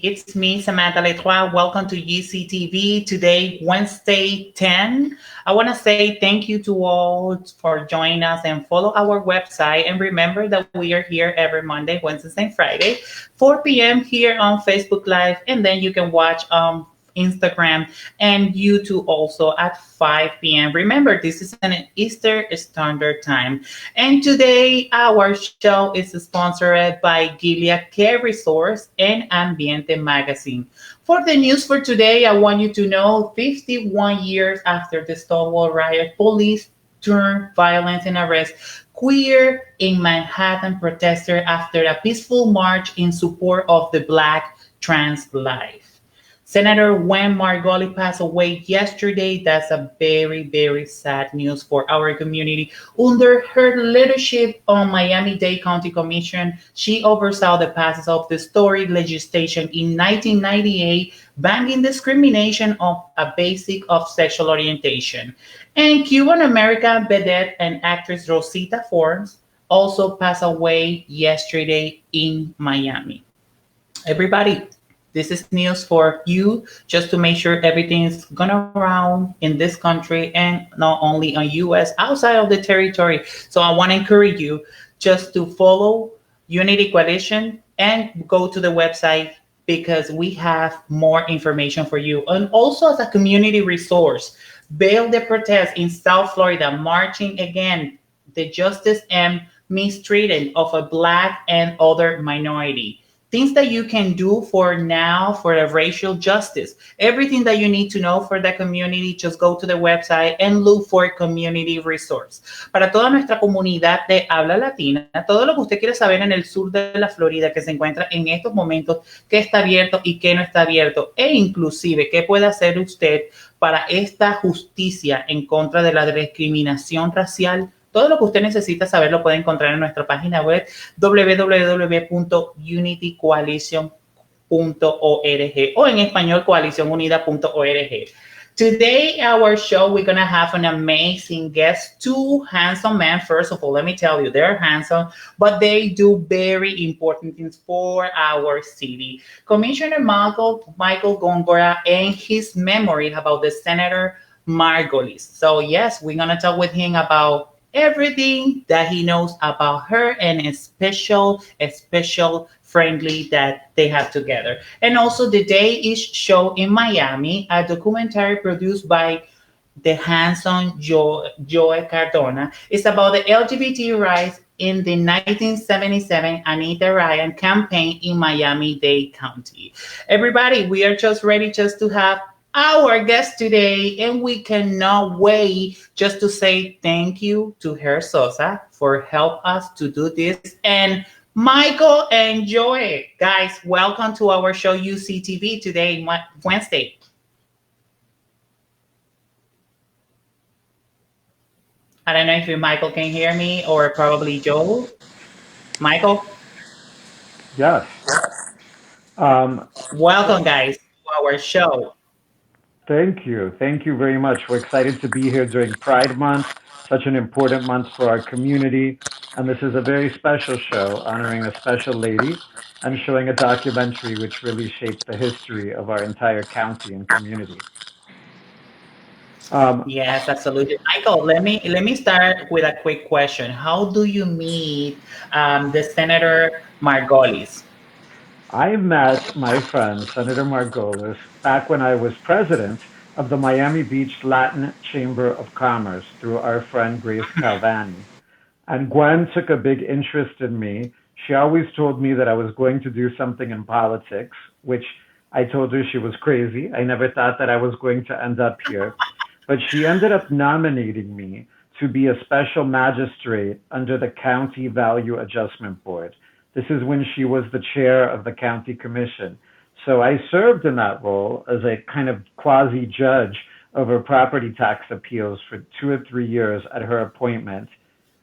It's me, Samantha Letroy. Welcome to UCTV. Today, Wednesday 10. I want to say thank you to all for joining us and follow our website. And remember that we are here every Monday, Wednesday, and Friday, 4 p.m. here on Facebook Live. And then you can watch Instagram and YouTube also at 5 p.m. Remember, this is an Eastern Standard Time. And today, our show is sponsored by Gilead Care Resource and Ambiente Magazine. For the news for today, I want you to know 51 years after the Stonewall riot, police turned violence and arrest queer in Manhattan protester after a peaceful march in support of the Black trans life. Senator Gwen Margolis passed away yesterday. That's a very, very sad news for our community. Under her leadership on Miami-Dade County Commission, she oversaw the passage of the historic legislation in 1998 banning discrimination on a basis of sexual orientation. And Cuban-American vedette and actress Rosita Fornes also passed away yesterday in Miami. Everybody, this is news for you just to make sure everything's going around in this country and not only on US outside of the territory. So I want to encourage you just to follow Unity Coalition and go to the website because we have more information for you. And also as a community resource, bail the protest in South Florida, marching again the justice and mistreating of a Black and other minority. Things that you can do for now for the racial justice. Everything that you need to know for the community, just go to the website and look for community resource. Para toda nuestra comunidad de habla latina, todo lo que usted quiere saber en el sur de la Florida que se encuentra en estos momentos, qué está abierto y qué no está abierto, e inclusive qué puede hacer usted para esta justicia en contra de la discriminación racial. Todo lo que usted necesita saber lo puede encontrar en nuestra página web www.unitycoalition.org o en español coalicionunida.org. Today, our show, we're going to have an amazing guest, two handsome men. First of all, let me tell you, they're handsome, but they do very important things for our city. Commissioner Michael Gongora and his memory about the Senator Margolis. So yes, we're going to talk with him about everything that he knows about her and a special friendly that they have together. And also the Day is show in Miami, a documentary produced by the handsome Joe Cardona. It's about the LGBT rights in the 1977 Anita Bryant campaign in Miami-Dade County. Everybody, we are just ready just to have our guest today, and we cannot wait just to say thank you to Her Sosa for help us to do this, and Michael and Joy. Guys, welcome to our show UCTV today, Wednesday. I don't know if Michael can hear me or probably Joe. Michael? Yes. Welcome, guys, to our show. Thank you. Thank you very much. We're excited to be here during Pride Month, such an important month for our community. And this is a very special show honoring a special lady and showing a documentary which really shaped the history of our entire county and community. Um, Yes, absolutely. Michael, let me start with a quick question. How do you meet the Senator Margolis? I met my friend, Senator Margolis, back when I was president of the Miami Beach Latin Chamber of Commerce through our friend Grace Calvani. And Gwen took a big interest in me. She always told me that I was going to do something in politics, which I told her she was crazy. I never thought that I was going to end up here. But she ended up nominating me to be a special magistrate under the County Value Adjustment Board. This is when she was the chair of the county commission. So I served in that role as a kind of quasi judge over property tax appeals for 2 or 3 years at her appointment.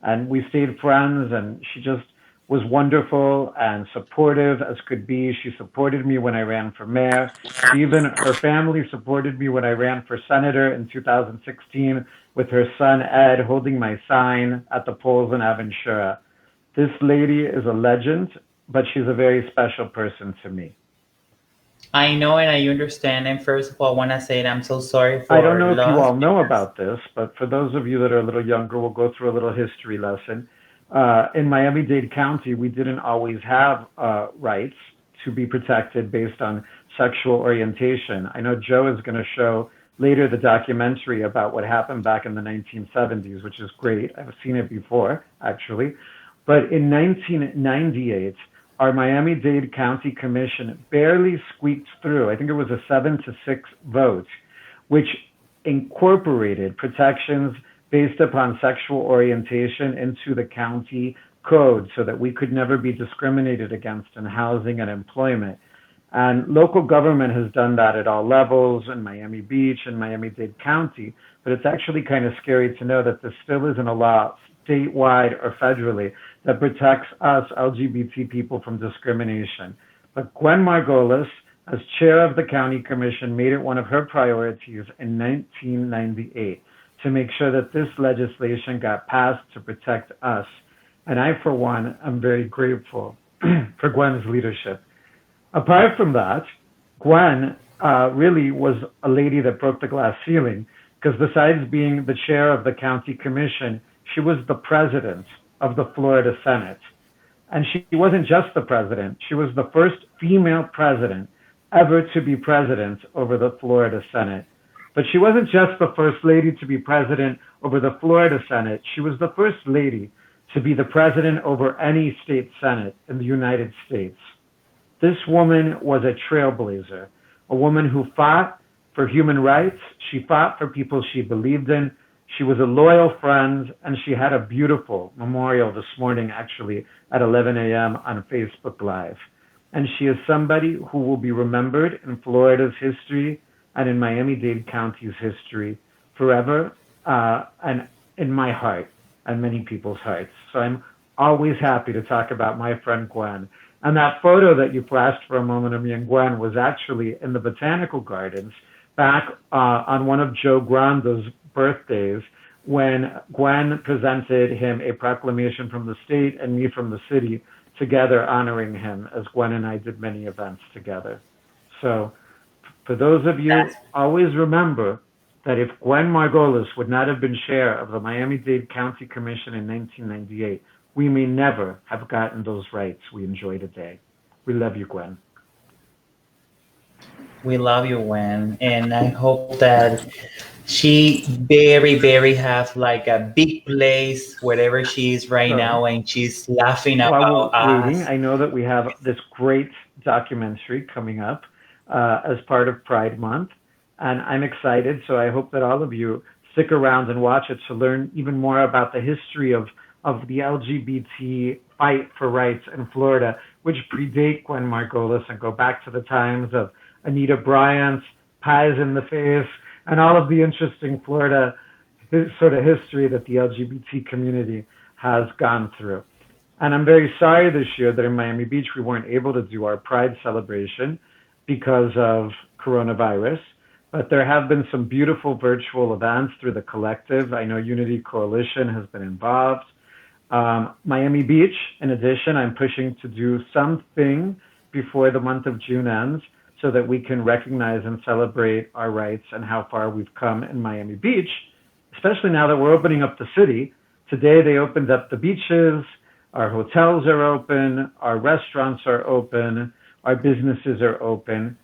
And we stayed friends, and she just was wonderful and supportive as could be. She supported me when I ran for mayor. Even her family supported me when I ran for senator in 2016 with her son Ed holding my sign at the polls in Aventura. This lady is a legend, but she's a very special person to me. I know and I understand. And first of all, I want to say that I'm so sorry I don't for know if you loss all know because about this, but for those of you that are a little younger, we'll go through a little history lesson. In Miami-Dade County, we didn't always have rights to be protected based on sexual orientation. I know Joe is going to show later the documentary about what happened back in the 1970s, which is great. I've seen it before, actually. But in 1998, our Miami-Dade County Commission barely squeaked through. I think it was a 7-6 vote, which incorporated protections based upon sexual orientation into the county code so that we could never be discriminated against in housing and employment. And local government has done that at all levels in Miami Beach and Miami-Dade County, but it's actually kind of scary to know that there still isn't a law statewide or federally that protects us LGBT people from discrimination. But GWEN Margolis, as chair of the county commission, made it one of her priorities in 1998 to make sure that this legislation got passed to protect us. And I, for one, am very grateful for GWEN's leadership. Apart from that, GWEN really was a lady that broke the glass ceiling because besides being the chair of the county commission, she was the president of the Florida Senate. And she wasn't just the president, she was the first female president ever to be president over the Florida Senate. But she wasn't just the first lady to be president over the Florida Senate, she was the first lady to be the president over any state senate in the United States. This woman was a trailblazer, a woman who fought for human rights. She fought for people she believed in. She was a loyal friend, and she had a beautiful memorial this morning, actually, at 11 a.m. on Facebook Live. And she is somebody who will be remembered in Florida's history and in Miami-Dade County's history forever, and in my heart and many people's hearts. So I'm always happy to talk about my friend GWEN. And that photo that you flashed for a moment of me and GWEN was actually in the Botanical Gardens back on one of Joe Grando's birthdays when GWEN presented him a proclamation from the state and me from the city together honoring him as GWEN and I did many events together. So for those of you, that's always remember that if GWEN Margolis would not have been chair of the Miami-Dade County Commission in 1998, we may never have gotten those rights we enjoy today. We love you, GWEN. we love you, Wen, and I hope that she very have like a big place wherever she is right So now, and she's laughing while we're about waiting, us. I know that we have this great documentary coming up as part of Pride Month, and I'm excited. So I hope that all of you stick around and watch it to learn even more about the history of the LGBT fight for rights in Florida, which predate GWEN Margolis and go back to the times of Anita Bryant's pies in the face and all of the interesting Florida sort of history that the LGBT community has gone through. And I'm very sorry this year that in Miami Beach we weren't able to do our Pride celebration because of coronavirus. But there have been some beautiful virtual events through the collective. I know Unity Coalition has been involved. Miami Beach, in addition, I'm pushing to do something before the month of June ends so that we can recognize and celebrate our rights and how far we've come in Miami Beach, especially now that we're opening up the city. Today they opened up the beaches, our hotels are open, our restaurants are open, our businesses are open.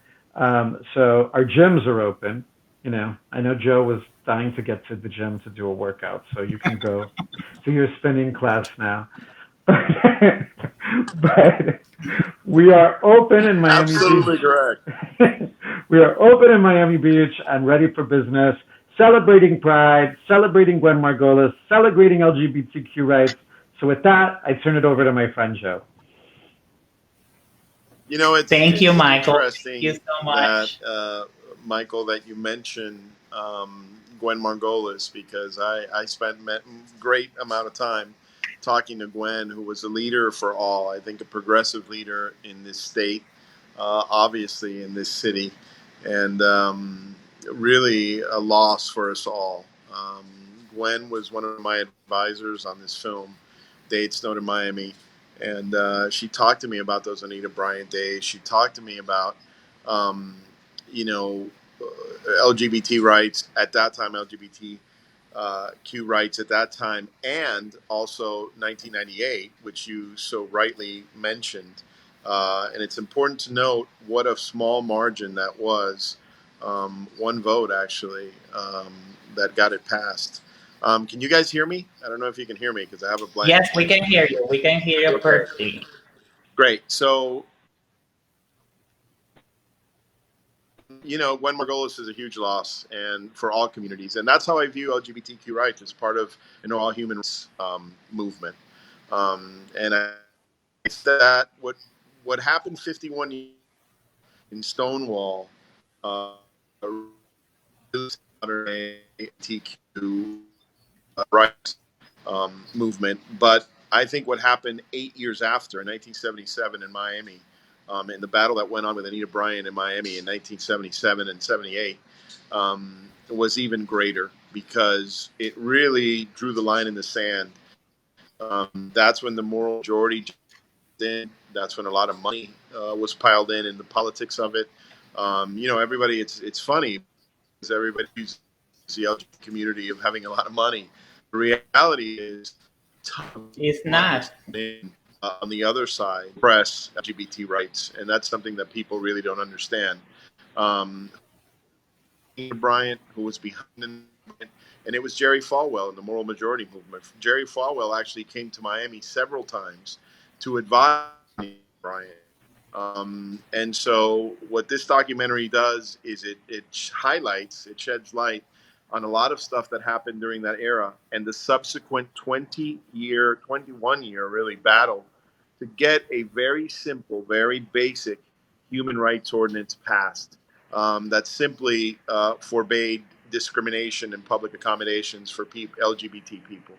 So our gyms are open. You know, I know Joe was dying to get to the gym to do a workout, so you can go to your spinning class now. But we are open in Miami Absolutely correct. Beach. We are open in Miami Beach and ready for business, celebrating Pride, celebrating GWEN Margolis, celebrating LGBTQ rights. So with that, I turn it over to my friend Joe. You know, Thank you, it's Michael. Thank you interesting so that much. Michael, that you mentioned GWEN Margolis, because I spent great amount of time talking to GWEN, who was a leader for all. I think a progressive leader in this state, obviously in this city, and really a loss for us all. GWEN was one of my advisors on this film, Dade, Snowed in Miami, and she talked to me about those Anita Bryant days. She talked to me about um, you know, LGBT rights at that time, LGBTQ rights at that time, and also 1998, which you so rightly mentioned. And it's important to note what a small margin that was. One vote, actually, that got it passed. Can you guys hear me? I don't know if you can hear me because I have a blank. Yes, we can hear you. We can hear you Okay, perfectly. great. So, Gwen Margolis is a huge loss, and for all communities, and that's how I view LGBTQ rights as part of all human rights movement. And I that what happened 51 years in Stonewall, uh, LGBTQ rights movement, but I think what happened 8 years after, in 1977 in Miami, in the battle that went on with Anita Bryant in Miami in 1977 and 78, was even greater because it really drew the line in the sand. That's when the moral majority in. That's when a lot of money was piled in the politics of it. Everybody. It's funny because everybody uses the LGBT community of having a lot of money. The reality is, a ton of It's money not. is in, on the other side, press LGBT rights, and that's something that people really don't understand. Anita Bryant, who was behind it, and it was Jerry Falwell in the moral majority movement. Jerry Falwell actually came to Miami several times to advise Anita Bryant. And so, what this documentary does is it highlights, it sheds light on a lot of stuff that happened during that era and the subsequent 21 year really battle to get a very simple, very basic human rights ordinance passed that simply forbade discrimination in public accommodations for LGBT people.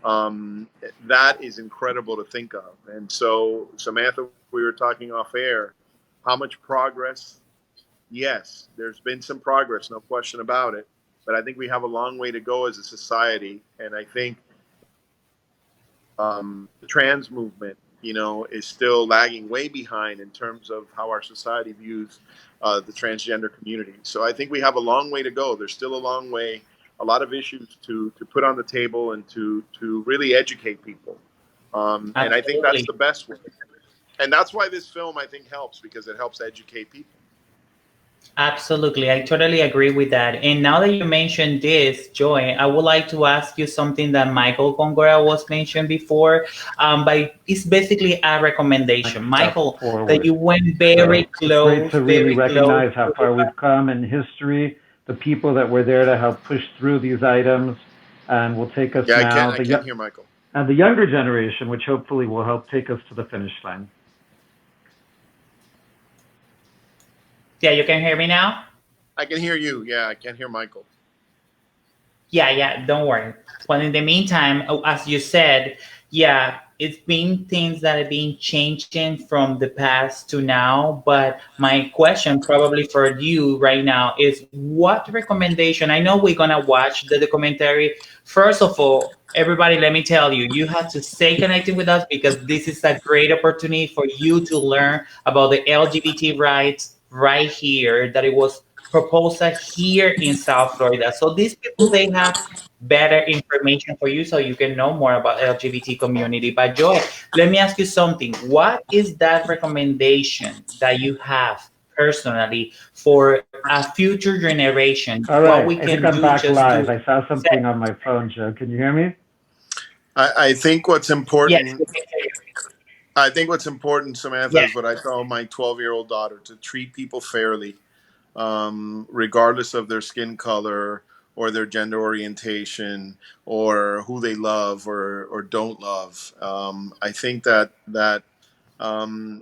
Um, that is incredible to think of. And so, Samantha, we were talking off air. How much progress? Yes, there's been some progress, no question about it. But I think we have a long way to go as a society. And I think the trans movement, is still lagging way behind in terms of how our society views the transgender community. So I think we have a long way to go. There's still a long way, a lot of issues to put on the table and to really educate people. And I think that's Absolutely. the best way. And that's why this film, I think, helps because it helps educate people. Absolutely. I totally agree with that. And now that you mentioned this, Joy, I would like to ask you something that Michael Gongora was mentioned before. But it's basically a recommendation. Step Michael, that forward. you went So it's great to really very close recognize how to far we've come in history, the people that were there to help push through these items, and will take us Yeah, now, I can't hear Michael. and the younger generation, which hopefully will help take us to the finish line. Yeah, you can hear me now? I can hear you. Yeah, I can't hear Michael. Yeah, yeah, don't worry. Well, in the meantime, as you said, yeah, it's been things that have been changing from the past to now. But my question, probably for you right now, is what recommendation? I know we're gonna watch the documentary. First of all, everybody, let me tell you, you have to stay connected with us because this is a great opportunity for you to learn about the LGBT rights right here. That it was proposed here in South Florida. So these people they have better information for you so you can know more about LGBT community. But Joy, let me ask you something. What is that recommendation that you have personally for a future generation? All What we right, I think can I'm do back just to live. I saw set, something on my phone, Joe. Can you hear me? I think what's yes, important we can hear you. I think what's important, Samantha, Yes, is what I tell my 12-year-old daughter to treat people fairly, regardless of their skin color or their gender orientation or who they love or don't love. I think that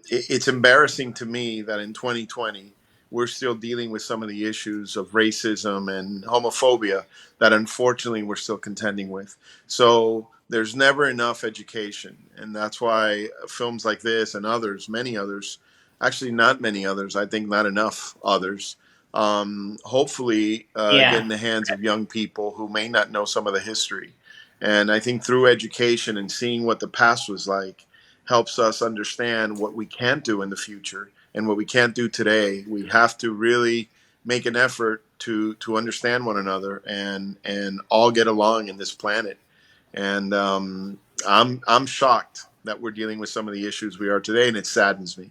it's embarrassing to me that in 2020 we're still dealing with some of the issues of racism and homophobia that unfortunately we're still contending with. So there's never enough education, and that's why films like this and others, many others, actually not many others, I think not enough others, hopefully get yeah, in the hands of young people who may not know some of the history. And I think through education and seeing what the past was like helps us understand what we can't do in the future and what we can't do today. We have to really make an effort to understand one another and all get along in this planet. And I'm shocked that we're dealing with some of the issues we are today, and it saddens me.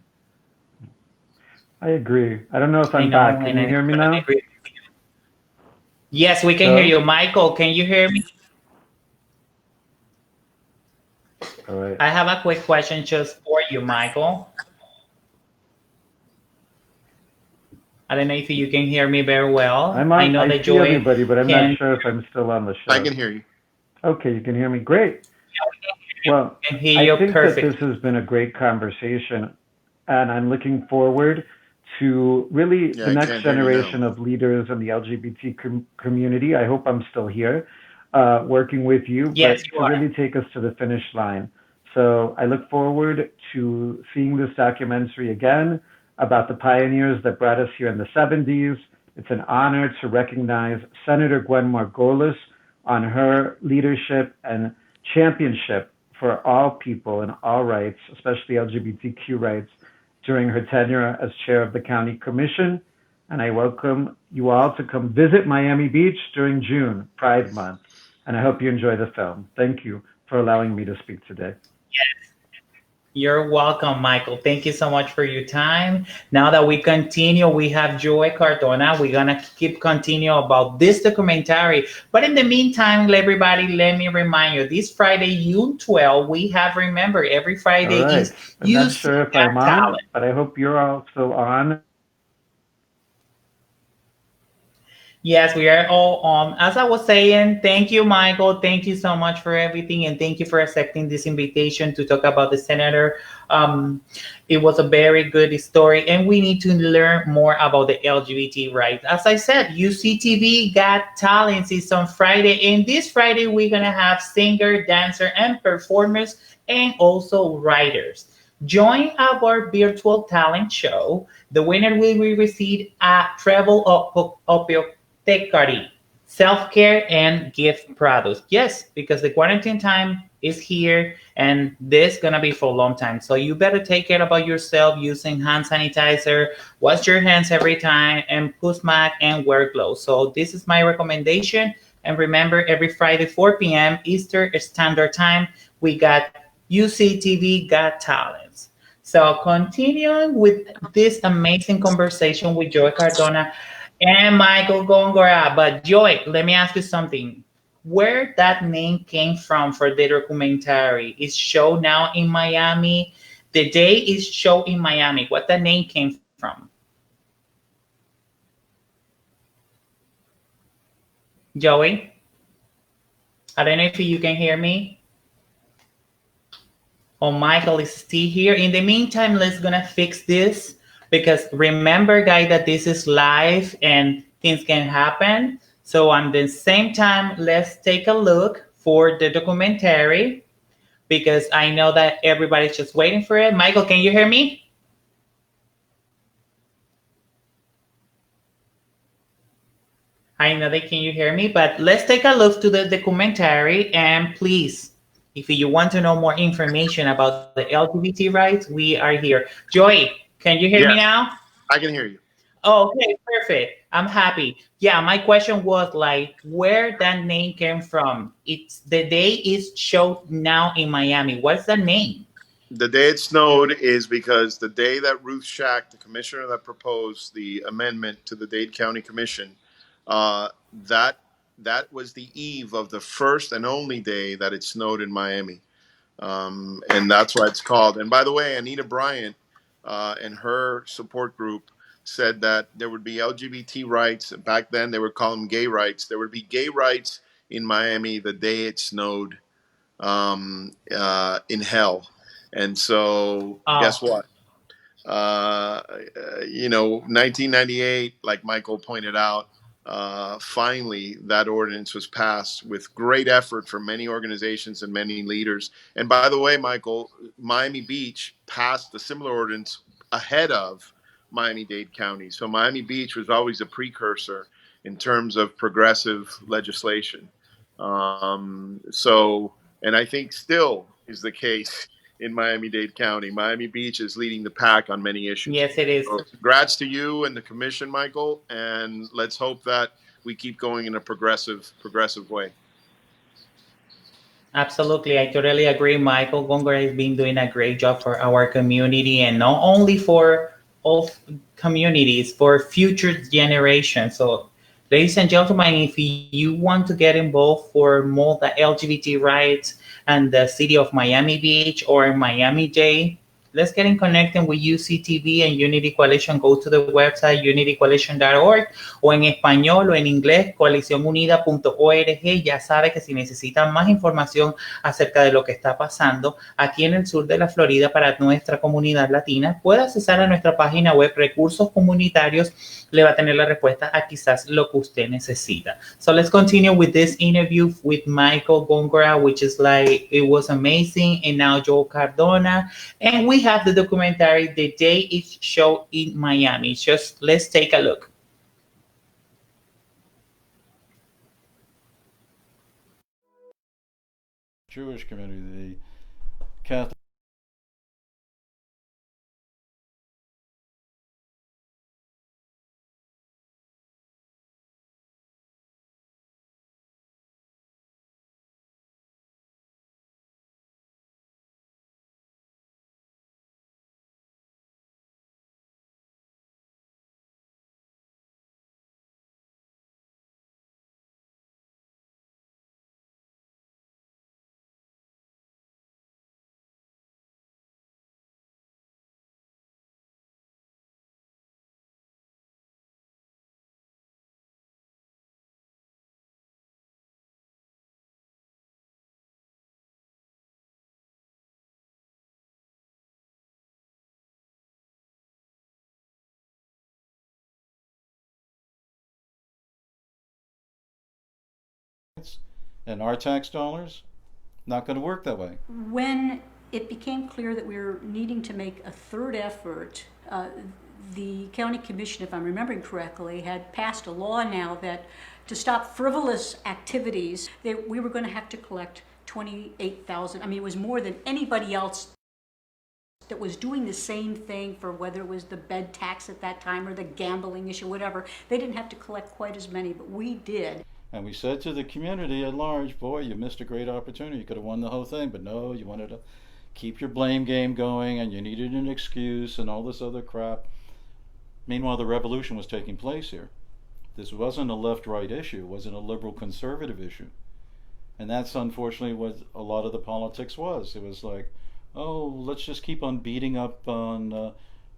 I agree. I don't know if I I'm know, back. and Can you I hear me totally now? agree. Yes, we can hear Hello? you. Michael, can you hear me? All right. I have a quick question just for you, Michael. I don't know if you can hear me very well. I'm I on. know I that see Joy everybody, but I'm not can, sure if I'm still on the I show. can hear you. Okay, you can hear me. Great. Well, can hear I you think that this perfect. has been a great conversation, and I'm looking forward to really Yeah, the I next can't hear you now. generation of leaders in the LGBT community. I hope I'm still here, working with you, Yes, but you to are. really take us to the finish line. So I look forward to seeing this documentary again about the pioneers that brought us here in the 70s. It's an honor to recognize Senator Gwen Margolis on her leadership and championship for all people and all rights, especially LGBTQ rights, during her tenure as chair of the county commission. And I welcome you all to come visit Miami Beach during June, Pride Month. And I hope you enjoy the film. Thank you for allowing me to speak today. You're welcome, Michael. Thank you so much for your time. Now that we continue, we have Joy Cardona. We're gonna keep continue about this documentary. But in the meantime, everybody, let me remind you, this Friday, June 12, we have remember every All Friday right. is I'm not UC sure if I'm Got on, Talent. but I hope you're also on. Yes, we are all on. As I was saying, thank you, Michael. Thank you so much for everything, and thank you for accepting this invitation to talk about the senator. Um, it was a very good story, and we need to learn more about the LGBT rights. As I said, UCTV Got Talents is on Friday, and this Friday we're gonna have singer, dancer, and performers, and also writers. Join our virtual talent show. The winner will receive a travel apothecary, self-care and gift products. Yes, because the quarantine time is here and this gonna be for a long time. So you better take care about yourself using hand sanitizer, wash your hands every time, and put mask and wear gloves. So this is my recommendation. And remember, every Friday 4 p.m. Eastern Standard Time, we got UCTV Got Talents. So continuing with this amazing conversation with Joy Cardona and Michael Gongora. But Joy, let me ask you something. Where that name came from for the documentary is show now in Miami. The day is show in Miami. What the name came from? Joey, I don't know if you can hear me. Oh, Michael is still here. In the meantime, let's gonna fix this because remember, guys, that this is live and things can happen. So at the same time, let's take a look for the documentary because I know that everybody's just waiting for it. Michael, can you hear me? I know that can you hear me, but let's take a look to the documentary and please, if you want to know more information about the LGBT rights, we are here. Joy, can you hear me Yes, now? I can hear you. Oh, okay, perfect. I'm happy. Yeah, my question was like where that name came from. It's the day is shown now in Miami. What's the name? The day it snowed is because the day that Ruth Shack, the commissioner that proposed the amendment to the Dade County Commission, that was the eve of the first and only day that it snowed in Miami, and that's why it's called. And by the way, Anita Bryant and her support group said that there would be LGBT rights. Back then, they would call them gay rights. There would be gay rights in Miami the day it snowed in hell. And so, guess Oh, what? 1998, like Michael pointed out, finally that ordinance was passed with great effort from many organizations and many leaders. And by the way, Michael, Miami Beach passed a similar ordinance ahead of Miami-Dade County. So Miami Beach was always a precursor in terms of progressive legislation. So, and I think still is the case in Miami-Dade County. Miami Beach is leading the pack on many issues. Yes, it is. So congrats to you and the commission, Michael, and let's hope that we keep going in a progressive way. Absolutely. I totally agree. Michael Gongora has been doing a great job for our community, and not only for all communities, for future generations. So, ladies and gentlemen, if you want to get involved for more the LGBT rights and the city of Miami Beach or Miami-Dade, let's get in connecting with UCTV and Unity Coalition. Go to the website unitycoalition.org o en español o en inglés coaliciónunida.org. Ya sabe que si necesitan más información acerca de lo que está pasando aquí en el sur de la Florida para nuestra comunidad latina, puede accesar a nuestra página web Recursos Comunitarios. Le va a tener la respuesta a quizás lo que usted necesita. So let's continue with this interview with Michael Gongora, which is like, it was amazing. And now Joe Cardona. And we have the documentary, The Day It Showed in Miami. Just let's take a look. Jewish community, the Catholic and our tax dollars, not going to work that way. When it became clear that we were needing to make a third effort, the county commission, if I'm remembering correctly, had passed a law now that to stop frivolous activities, that we were going to have to collect 28,000. I mean, it was more than anybody else that was doing the same thing, for whether it was the bed tax at that time or the gambling issue, whatever. They didn't have to collect quite as many, but we did. And we said to the community at large, boy, you missed a great opportunity. You could have won the whole thing, but no, you wanted to keep your blame game going and you needed an excuse and all this other crap. Meanwhile, the revolution was taking place here. This wasn't a left-right issue. It wasn't a liberal-conservative issue. And that's unfortunately what a lot of the politics was. It was like, oh, let's just keep on beating up on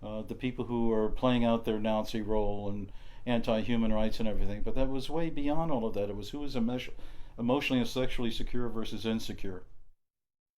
the people who are playing out their Nazi role and anti-human rights and everything. But that was way beyond all of that. It was who was emotionally and sexually secure versus insecure.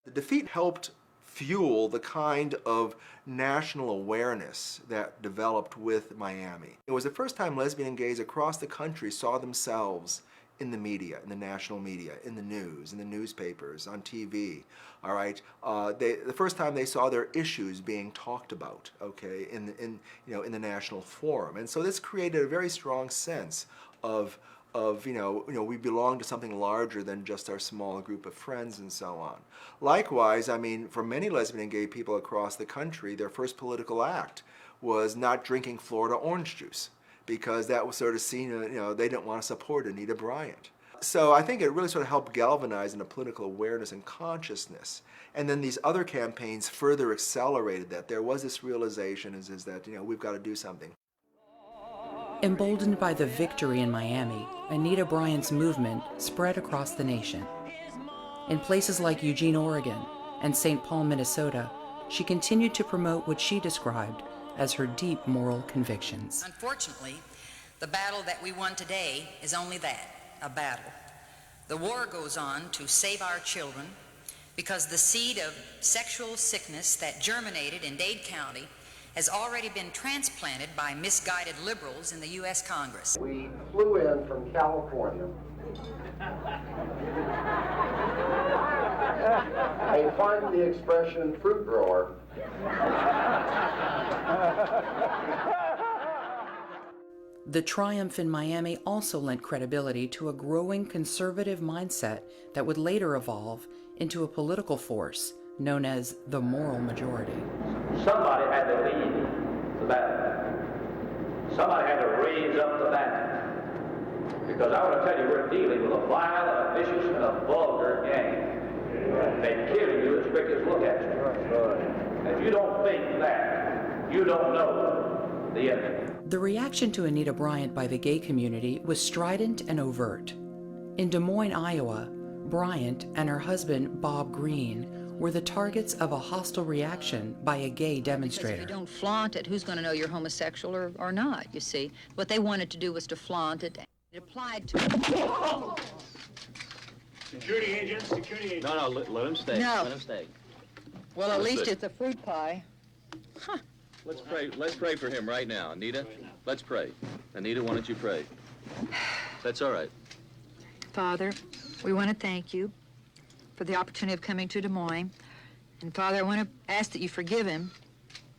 The defeat helped fuel the kind of national awareness that developed with Miami. It was the first time lesbian and gays across the country saw themselves in the media, in the national media, in the news, in the newspapers, on TV. All right, the first time they saw their issues being talked about, okay, in the national forum, and so this created a very strong sense of we belong to something larger than just our small group of friends and so on. Likewise, I mean, for many lesbian and gay people across the country, their first political act was not drinking Florida orange juice, because that was sort of seen, they didn't want to support Anita Bryant. So I think it really sort of helped galvanize in a political awareness and consciousness. And then these other campaigns further accelerated that. There was this realization is that, we've got to do something. Emboldened by the victory in Miami, Anita Bryant's movement spread across the nation. In places like Eugene, Oregon, and St. Paul, Minnesota, she continued to promote what she described as her deep moral convictions. Unfortunately, the battle that we won today is only that, a battle. The war goes on to save our children because the seed of sexual sickness that germinated in Dade County has already been transplanted by misguided liberals in the U.S. Congress. We flew in from California a, pardon the expression, fruit grower. The triumph in Miami also lent credibility to a growing conservative mindset that would later evolve into a political force known as the moral majority. Somebody had to lead the battle. Somebody had to raise up the battle. Because I want to tell you, we're dealing with a vile, a vicious, and a vulgar gang. They kill you as quick as look at you. If you don't think that, you don't know the enemy. The reaction to Anita Bryant by the gay community was strident and overt. In Des Moines, Iowa, Bryant and her husband, Bob Green, were the targets of a hostile reaction by a gay demonstrator. Because if you don't flaunt it, who's going to know you're homosexual or not, you see? What they wanted to do was to flaunt it. It applied to... Security agents, security agents. No, let him stay. No. Let him stay. Well, at least it's a fruit pie. Huh. Let's pray. Let's pray for him right now, Anita. Let's pray. Anita, why don't you pray? That's all right. Father, we want to thank you for the opportunity of coming to Des Moines. And Father, I want to ask that you forgive him.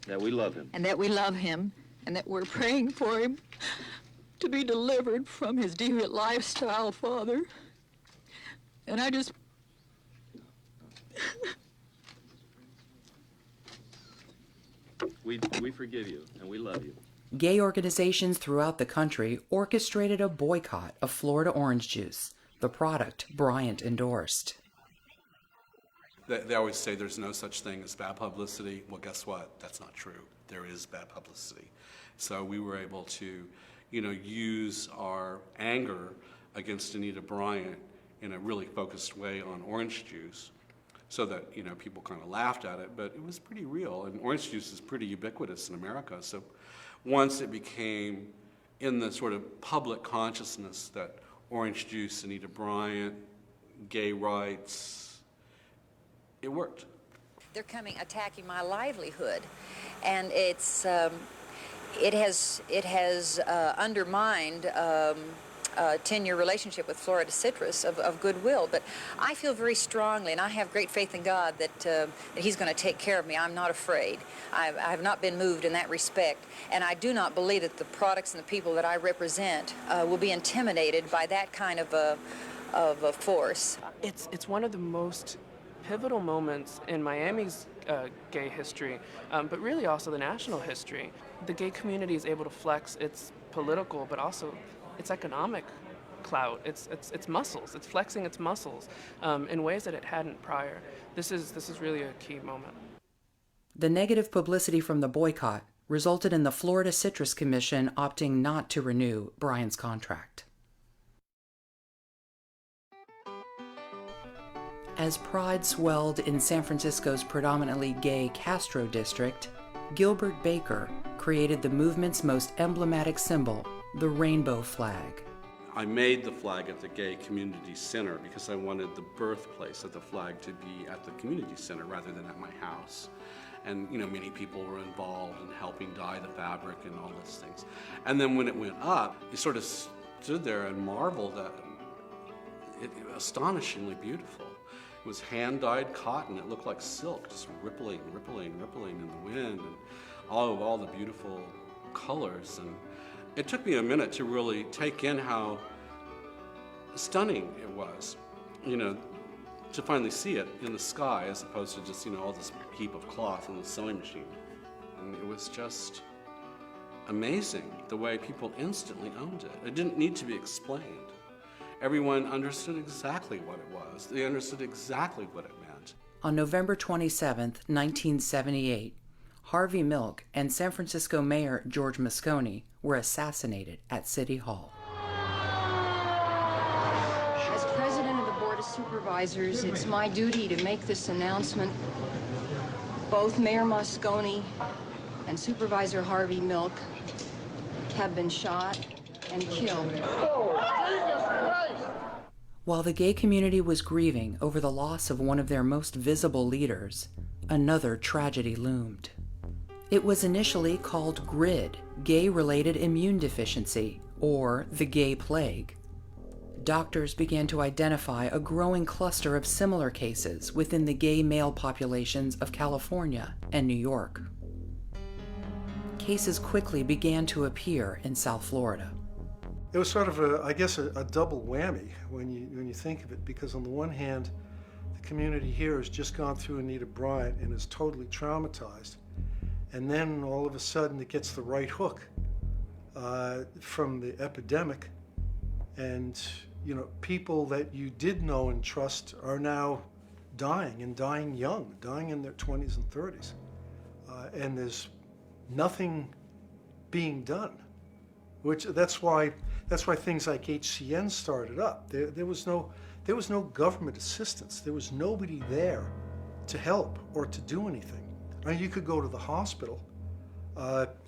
That we love him. And that we love him. And that we're praying for him to be delivered from his deviant lifestyle, Father. And I just... We forgive you, and we love you. Gay organizations throughout the country orchestrated a boycott of Florida orange juice, the product Bryant endorsed. They always say there's no such thing as bad publicity. Well, guess what? That's not true. There is bad publicity. So we were able to, use our anger against Anita Bryant in a really focused way on orange juice so that, people kind of laughed at it, but it was pretty real. And orange juice is pretty ubiquitous in America. So once it became in the sort of public consciousness that orange juice, Anita Bryant, gay rights, it worked. They're coming, attacking my livelihood, and it's it has undermined a 10-year relationship with Florida Citrus of goodwill. But I feel very strongly, and I have great faith in God that He's going to take care of me. I'm not afraid. I have not been moved in that respect, and I do not believe that the products and the people that I represent will be intimidated by that kind of a force. It's one of the most pivotal moments in Miami's gay history, but really also the national history. The gay community is able to flex its political, but also its economic clout, its muscles. It's flexing its muscles in ways that it hadn't prior. This is really a key moment. The negative publicity from the boycott resulted in the Florida Citrus Commission opting not to renew Bryant's contract. As pride swelled in San Francisco's predominantly gay Castro district, Gilbert Baker created the movement's most emblematic symbol, the rainbow flag. I made the flag at the Gay Community Center because I wanted the birthplace of the flag to be at the community center rather than at my house. And many people were involved in helping dye the fabric and all those things. And then when it went up, you sort of stood there and marveled at it, astonishingly beautiful. It was hand-dyed cotton. It looked like silk, just rippling in the wind, and all the beautiful colors. And it took me a minute to really take in how stunning it was, to finally see it in the sky as opposed to just, all this heap of cloth in the sewing machine. And it was just amazing the way people instantly owned it. It didn't need to be explained. Everyone understood exactly what it was. They understood exactly what it meant. On November 27, 1978, Harvey Milk and San Francisco Mayor George Moscone were assassinated at City Hall. As president of the Board of Supervisors, it's my duty to make this announcement. Both Mayor Moscone and Supervisor Harvey Milk have been shot and killed. While the gay community was grieving over the loss of one of their most visible leaders, another tragedy loomed. It was initially called GRID, Gay-Related Immune Deficiency, or the Gay Plague. Doctors began to identify a growing cluster of similar cases within the gay male populations of California and New York. Cases quickly began to appear in South Florida. It was sort of a double whammy when you think of it, because on the one hand, the community here has just gone through Anita Bryant and is totally traumatized. And then all of a sudden it gets the right hook from the epidemic. And, you know, people that you did know and trust are now dying, and dying young, dying in their 20s and 30s. And there's nothing being done, which that's why things like HCN started up. There was no government assistance. There was nobody there to help or to do anything. I mean, you could go to the hospital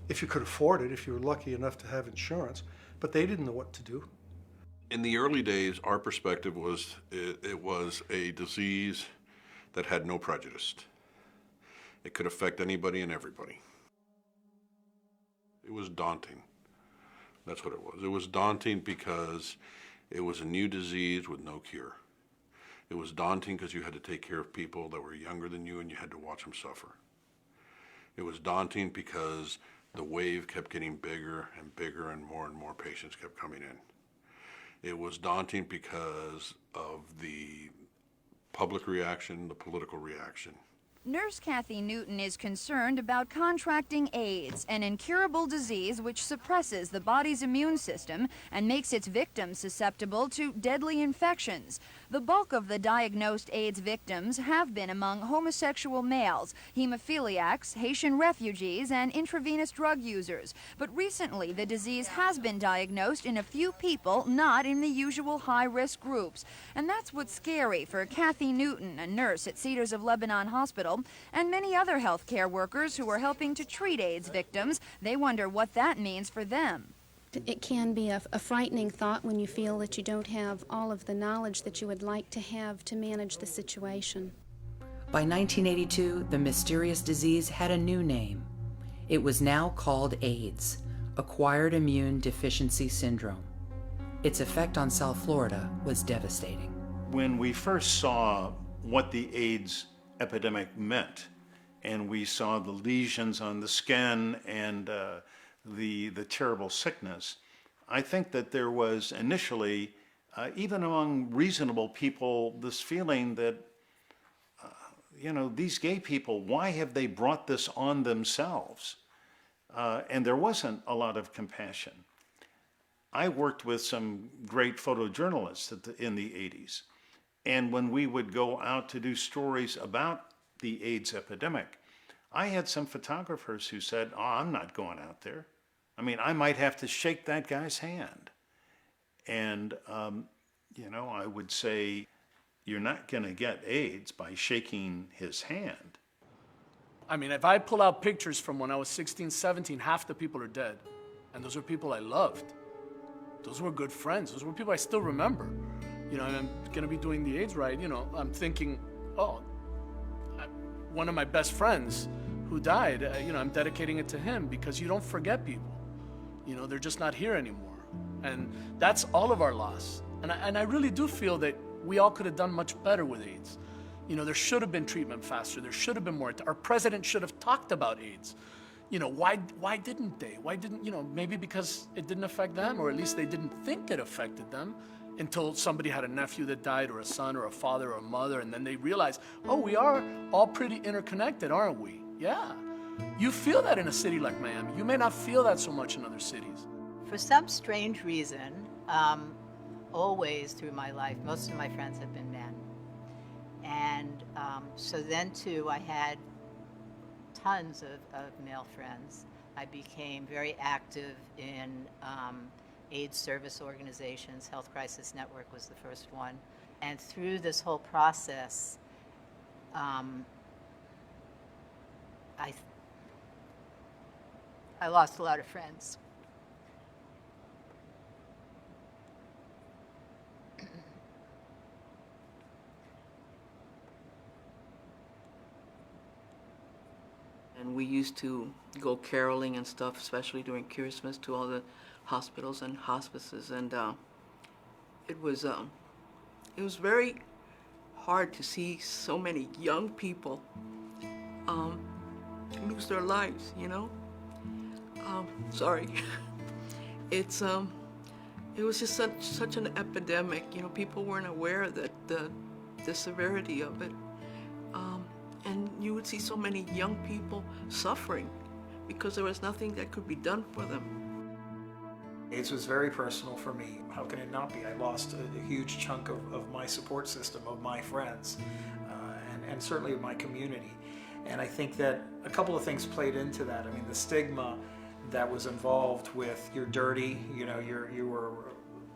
if you could afford it, if you were lucky enough to have insurance, but they didn't know what to do. In the early days, our perspective was it was a disease that had no prejudice. It could affect anybody and everybody. It was daunting. That's what it was. It was daunting because it was a new disease with no cure. It was daunting because you had to take care of people that were younger than you and you had to watch them suffer. It was daunting because the wave kept getting bigger and bigger and more patients kept coming in. It was daunting because of the public reaction, the political reaction. Nurse Kathy Newton is concerned about contracting AIDS, an incurable disease which suppresses the body's immune system and makes its victims susceptible to deadly infections. The bulk of the diagnosed AIDS victims have been among homosexual males, hemophiliacs, Haitian refugees, and intravenous drug users. But recently, the disease has been diagnosed in a few people not in the usual high-risk groups. And that's what's scary for Kathy Newton, a nurse at Cedars of Lebanon Hospital, and many other healthcare workers who are helping to treat AIDS victims. They wonder what that means for them. It can be a frightening thought when you feel that you don't have all of the knowledge that you would like to have to manage the situation. By 1982, the mysterious disease had a new name. It was now called AIDS, Acquired Immune Deficiency Syndrome. Its effect on South Florida was devastating. When we first saw what the AIDS epidemic meant, and we saw the lesions on the skin and the terrible sickness, I think that there was initially, even among reasonable people, this feeling that, you know, these gay people, why have they brought this on themselves? And there wasn't a lot of compassion. I worked with some great photojournalists in the 80s. And when we would go out to do stories about the AIDS epidemic, I had some photographers who said, "Oh, I'm not going out there. I mean, I might have to shake that guy's hand." And, you know, I would say, you're not going to get AIDS by shaking his hand. I mean, if I pull out pictures from when I was 16, 17, half the people are dead. And those are people I loved. Those were good friends. Those were people I still remember. You know, and I'm going to be doing the AIDS ride, you know, I'm thinking, oh, one of my best friends who died, you know, I'm dedicating it to him, because you don't forget people. You know, they're just not here anymore. And that's all of our loss. And I really do feel that we all could have done much better with AIDS. You know, there should have been treatment faster. There should have been more. Our president should have talked about AIDS. You know, why didn't they? Why didn't, you know, maybe because it didn't affect them, or at least they didn't think it affected them, until somebody had a nephew that died, or a son, or a father, or a mother, and then they realized, oh, we are all pretty interconnected, aren't we? Yeah. You feel that in a city like Miami. You may not feel that so much in other cities. For some strange reason, always through my life, most of my friends have been men. And so then, too, I had tons of male friends. I became very active in AIDS service organizations. Health Crisis Network was the first one. And through this whole process, I lost a lot of friends. And we used to go caroling and stuff, especially during Christmas, to all the hospitals and hospices, and it was very hard to see so many young people lose their lives. You know, sorry. It was just such an epidemic. You know, people weren't aware that the severity of it. And you would see so many young people suffering because there was nothing that could be done for them. AIDS was very personal for me. How can it not be? I lost a huge chunk of my support system, of my friends, and certainly of my community. And I think that a couple of things played into that. I mean, the stigma that was involved with you're dirty, you know, you were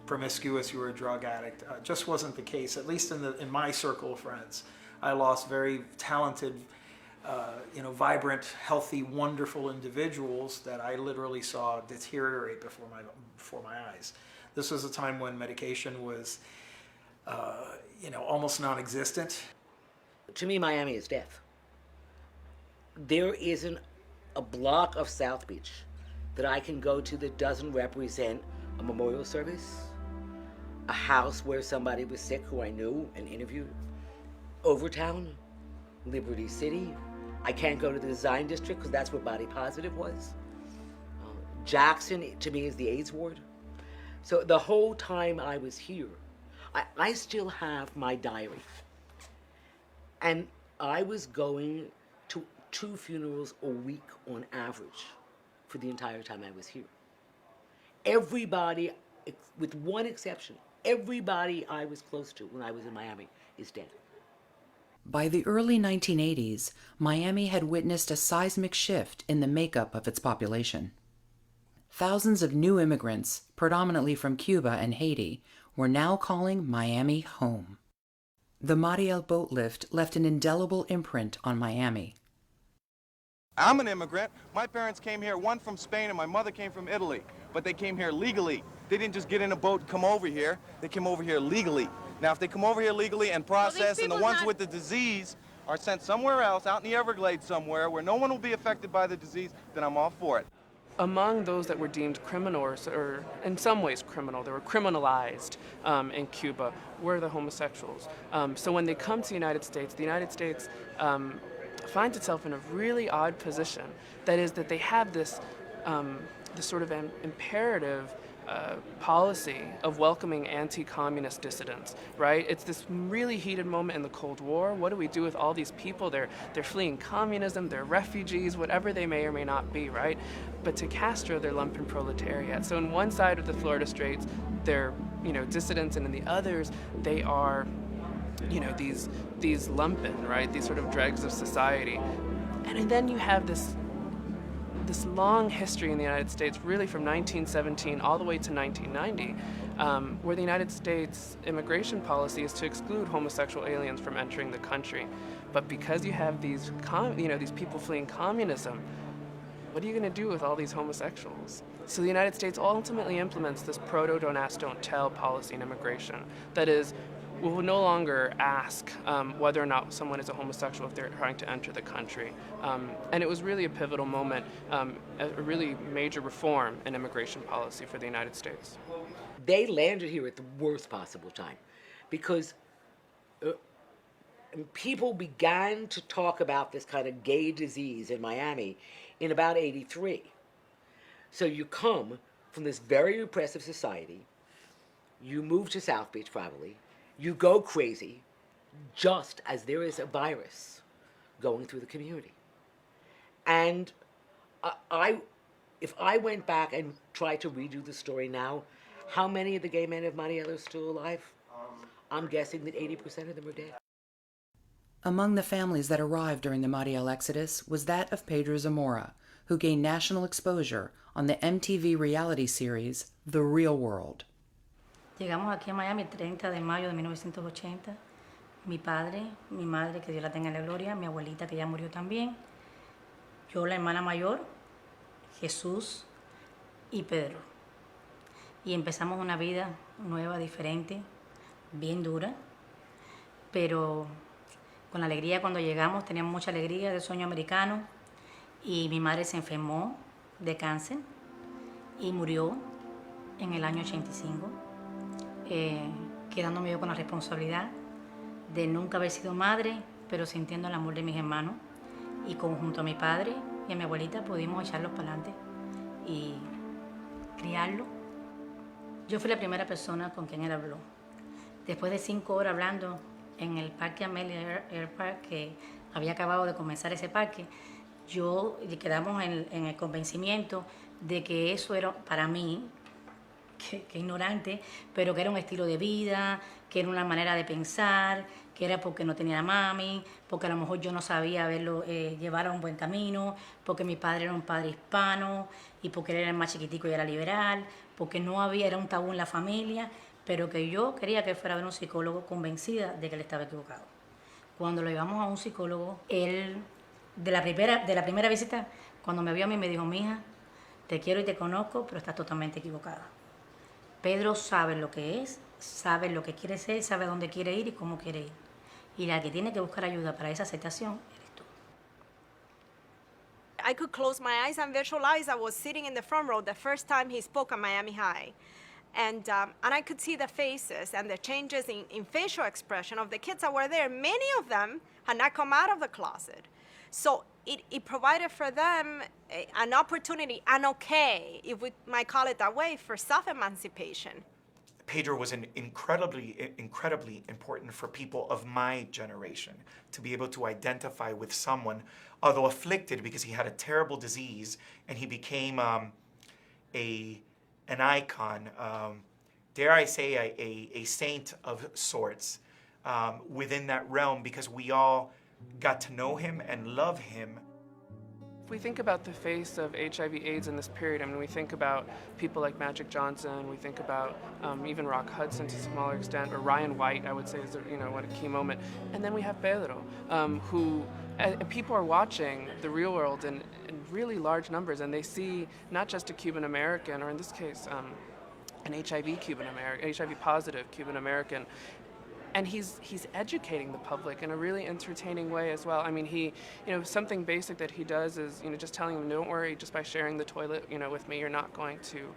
promiscuous, you were a drug addict, just wasn't the case, at least in my circle of friends. I lost very talented, vibrant, healthy, wonderful individuals that I literally saw deteriorate before my eyes. This was a time when medication was, almost non-existent. To me, Miami is death. There isn't a block of South Beach that I can go to that doesn't represent a memorial service, a house where somebody was sick who I knew and interviewed, Overtown, Liberty City. I can't go to the Design District because that's where Body Positive was. Jackson, to me, is the AIDS ward. So the whole time I was here, I still have my diary. And I was going to 2 funerals a week on average for the entire time I was here. Everybody, with one exception, everybody I was close to when I was in Miami is dead. By the early 1980s, Miami had witnessed a seismic shift in the makeup of its population. Thousands of new immigrants, predominantly from Cuba and Haiti, were now calling Miami home. The Mariel boat lift left an indelible imprint on Miami. I'm an immigrant. My parents came here, one from Spain and my mother came from Italy, but they came here legally. They didn't just get in a boat and come over here. They came over here legally. Now, if they come over here legally and process, and the ones with the disease are sent somewhere else, out in the Everglades somewhere, where no one will be affected by the disease, then I'm all for it. Among those that were deemed criminals, or in some ways criminal, they were criminalized in Cuba, were the homosexuals. So when they come to the United States finds itself in a really odd position. That is, that they have this sort of imperative policy of welcoming anti-communist dissidents, right? It's this really heated moment in the Cold War. What do we do with all these people? They're fleeing communism, they're refugees, whatever they may or may not be, right? But to Castro, they're lumpen proletariat. So on one side of the Florida Straits, they're dissidents, and in the others, they are these lumpen, right? These sort of dregs of society. And then you have this long history in the United States, really from 1917 all the way to 1990, where the United States immigration policy is to exclude homosexual aliens from entering the country. But because you have these people fleeing communism, what are you going to do with all these homosexuals? So the United States ultimately implements this proto-don't ask, don't tell policy in immigration. That is, we will no longer ask whether or not someone is a homosexual if they're trying to enter the country. And it was really a pivotal moment, a really major reform in immigration policy for the United States. They landed here at the worst possible time because people began to talk about this kind of gay disease in Miami in about '83. So you come from this very repressive society, you move to South Beach probably, you go crazy just as there is a virus going through the community. And if I went back and tried to redo the story now, how many of the gay men of Mariel are still alive? I'm guessing that 80% of them are dead. Among the families that arrived during the Mariel exodus was that of Pedro Zamora, who gained national exposure on the MTV reality series The Real World. Llegamos aquí a Miami el 30 de mayo de 1980. Mi padre, mi madre, que Dios la tenga en la gloria, mi abuelita, que ya murió también, yo, la hermana mayor, Jesús y Pedro. Y empezamos una vida nueva, diferente, bien dura, pero con la alegría cuando llegamos, teníamos mucha alegría del sueño americano, y mi madre se enfermó de cáncer y murió en el año 85. Quedándome yo con la responsabilidad de nunca haber sido madre, pero sintiendo el amor de mis hermanos, y junto a mi padre y a mi abuelita pudimos echarlos para adelante y criarlo. Yo fui la primera persona con quien él habló. Después de 5 horas hablando en el Parque Amelia Air Park, que había acabado de comenzar ese parque, yo quedamos en el convencimiento de que eso era para mí, que ignorante, pero que era un estilo de vida, que era una manera de pensar, que era porque no tenía mami, porque a lo mejor yo no sabía verlo, llevar a un buen camino, porque mi padre era un padre hispano y porque él era el más chiquitico y era liberal, porque no había, era un tabú en la familia, pero que yo quería que él fuera a ver un psicólogo convencida de que él estaba equivocado. Cuando lo llevamos a un psicólogo, él, de la primera visita, cuando me vio a mí me dijo, mija, te quiero y te conozco, pero estás totalmente equivocada. Pedro sabe lo que es, sabe lo que quiere ser, sabe a dónde quiere ir y cómo quiere ir. Y la que tiene que buscar ayuda para esa aceptación eres tú. I could close my eyes and visualize I was sitting in the front row the first time he spoke at Miami High. And I could see the faces and the changes in facial expression of the kids that were there. Many of them had not come out of the closet. So it provided for them an opportunity, an okay, if we might call it that way, for self-emancipation. Pedro was incredibly important for people of my generation to be able to identify with someone, although afflicted because he had a terrible disease, and he became an icon, dare I say a saint of sorts within that realm, because we all got to know him and love him. If we think about the face of HIV/AIDS in this period, I mean, we think about people like Magic Johnson, we think about even Rock Hudson to a smaller extent, or Ryan White, I would say, is what a key moment. And then we have Pedro, who people are watching the real world in really large numbers, and they see not just a Cuban American, or in this case, an HIV Cuban American, HIV positive Cuban American. And he's educating the public in a really entertaining way as well. I mean, he, something basic that he does is, just telling them, don't worry, just by sharing the toilet, with me, you're not going to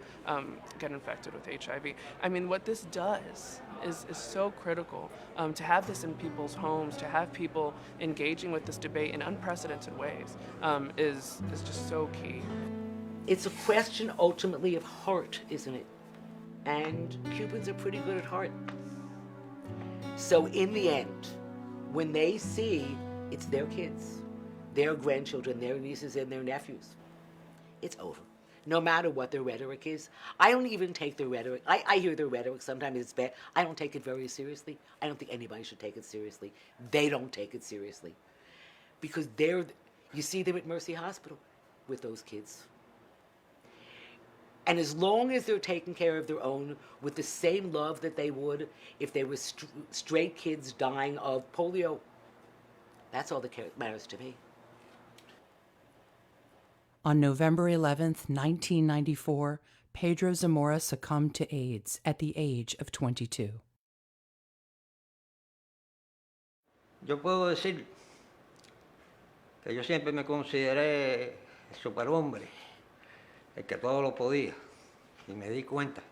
get infected with HIV. I mean, what this does is so critical, to have this in people's homes, to have people engaging with this debate in unprecedented ways, is just so key. It's a question ultimately of heart, isn't it? And Cubans are pretty good at heart. So in the end, when they see it's their kids, their grandchildren, their nieces and their nephews, it's over. No matter what their rhetoric is. I don't even take their rhetoric. I hear their rhetoric, sometimes it's bad. I don't take it very seriously. I don't think anybody should take it seriously. They don't take it seriously. Because you see them at Mercy Hospital with those kids. And as long as they're taking care of their own with the same love that they would if they were straight kids dying of polio, that's all that matters to me. On November 11th, 1994, Pedro Zamora succumbed to AIDS at the age of 22. Yo puedo decir que yo siempre me consideré el superhombre, el que todo lo podía, y me di cuenta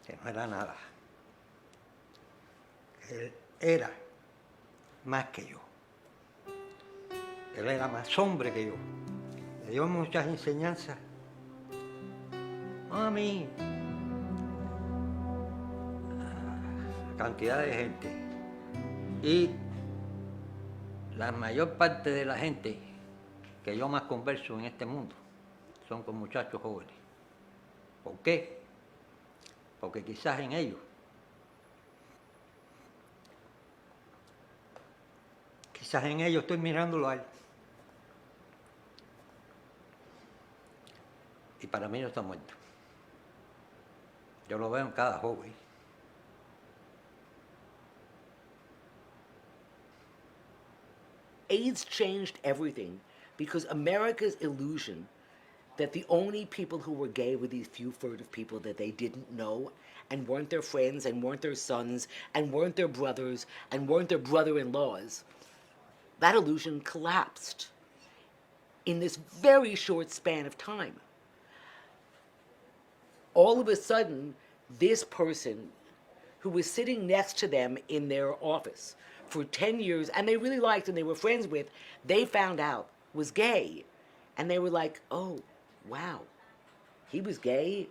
que no era nada. Él era más que yo. Él era más hombre que yo. Me dio muchas enseñanzas. A mí, cantidad de gente. Y la mayor parte de la gente que yo más converso en este mundo son con muchachos jóvenes. ¿Por qué? Porque quizás en ellos estoy mirándolo a él. Y para mí no está muerto. Yo lo veo en cada joven. AIDS changed everything because America's illusion that the only people who were gay were these few furtive people that they didn't know and weren't their friends and weren't their sons and weren't their brothers and weren't their brother-in-laws. That illusion collapsed in this very short span of time. All of a sudden, this person who was sitting next to them in their office for 10 years, and they really liked and they were friends with, they found out was gay. And they were like, oh, wow, he was gay?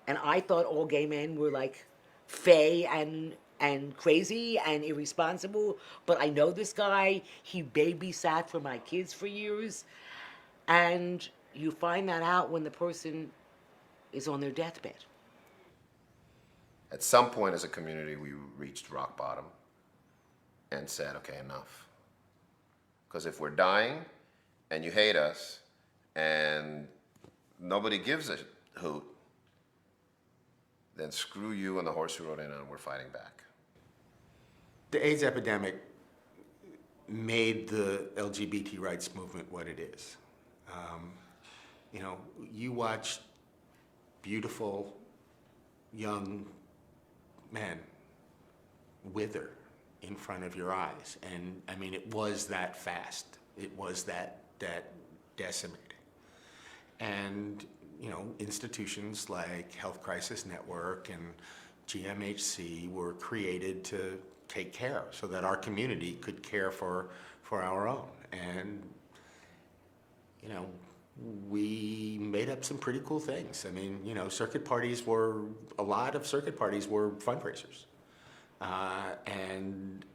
And I thought all gay men were like fey and and crazy and irresponsible, but I know this guy, he babysat for my kids for years, and you find that out when the person is on their deathbed. At some point as a community, we reached rock bottom and said, okay, enough. Because if we're dying and you hate us and nobody gives a hoot, then screw you and the horse who rode in and we're fighting back. The AIDS epidemic made the LGBT rights movement what it is. You know, you watch beautiful young men wither in front of your eyes. And I mean, it was that fast. It was that decimating. And, you know, institutions like Health Crisis Network and GMHC were created to take care so that our community could care for our own. And, you know, we made up some pretty cool things. I mean, you know, a lot of circuit parties were fundraisers. And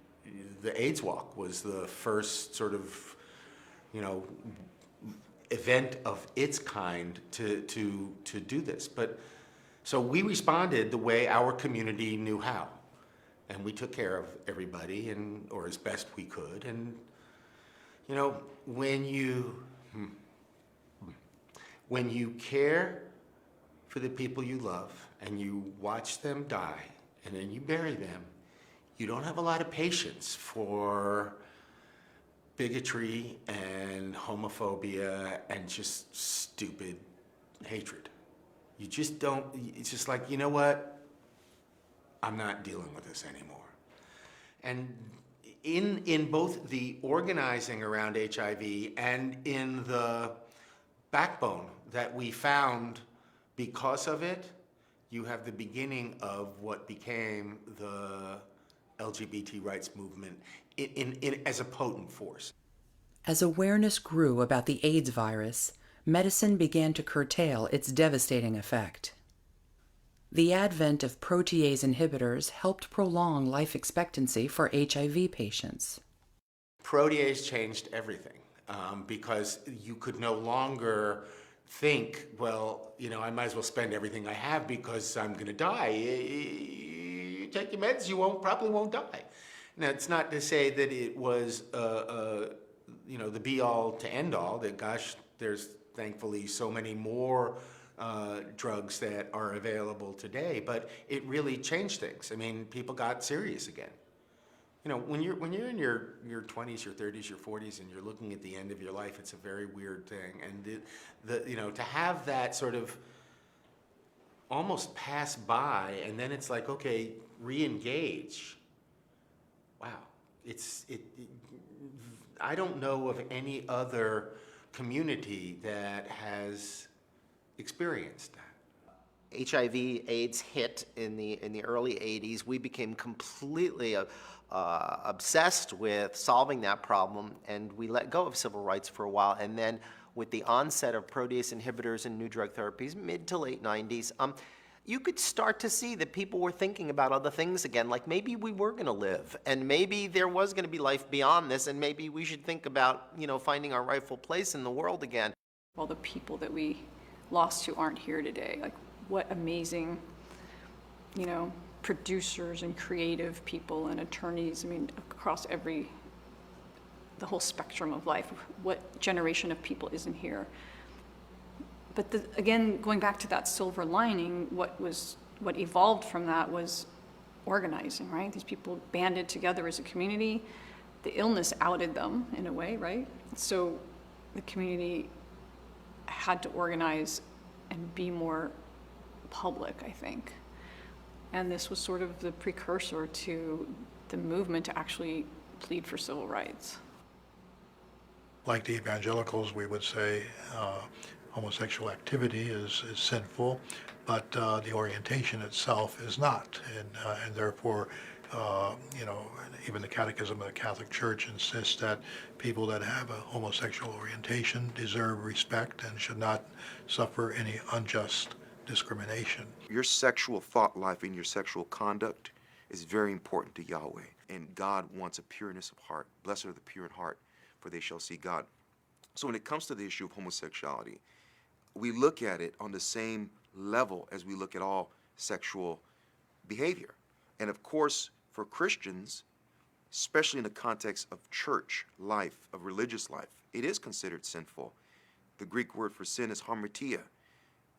the AIDS Walk was the first sort of, you know, event of its kind to do this. But so we responded the way our community knew how. And we took care of everybody, or as best we could. And, you know, when you care for the people you love and you watch them die and then you bury them, you don't have a lot of patience for bigotry and homophobia and just stupid hatred. You just don't, it's just like, you know what? I'm not dealing with this anymore. And in both the organizing around HIV and in the backbone that we found because of it, you have the beginning of what became the LGBT rights movement as a potent force. As awareness grew about the AIDS virus, medicine began to curtail its devastating effect. The advent of protease inhibitors helped prolong life expectancy for HIV patients. Protease changed everything because you could no longer think, well, you know, I might as well spend everything I have because I'm going to die. You take your meds, you probably won't die. Now, it's not to say that it was, you know, the be-all to end-all, that, gosh, there's thankfully so many more drugs that are available today, but it really changed things. I mean, people got serious again. You know, when you're in your 20s, your 30s, your 40s, and you're looking at the end of your life, it's a very weird thing. And you know, to have that sort of almost pass by, and then it's like, okay, re-engage. Wow, I don't know of any other community that has experienced that. HIV AIDS hit in the early 80s. We became completely obsessed with solving that problem, and we let go of civil rights for a while. And then with the onset of protease inhibitors and new drug therapies, mid to late 90s, you could start to see that people were thinking about other things again, like maybe we were going to live, and maybe there was going to be life beyond this, and maybe we should think about, you know, finding our rightful place in the world again. All the people that we lost who aren't here today, like what amazing, you know, producers and creative people and attorneys, I mean, across the whole spectrum of life, what generation of people isn't here? But again, going back to that silver lining, what evolved from that was organizing, right? These people banded together as a community. The illness outed them in a way, right? So the community had to organize and be more public, I think. And this was sort of the precursor to the movement to actually plead for civil rights. Like the evangelicals, we would say homosexual activity is sinful, but the orientation itself is not. And therefore, you know, even the Catechism of the Catholic Church insists that people that have a homosexual orientation deserve respect and should not suffer any unjust discrimination. Your sexual thought life and your sexual conduct is very important to Yahweh. And God wants a pureness of heart. Blessed are the pure in heart, for they shall see God. So when it comes to the issue of homosexuality, we look at it on the same level as we look at all sexual behavior. And of course, for Christians, especially in the context of church life, of religious life, it is considered sinful. The Greek word for sin is hamartia.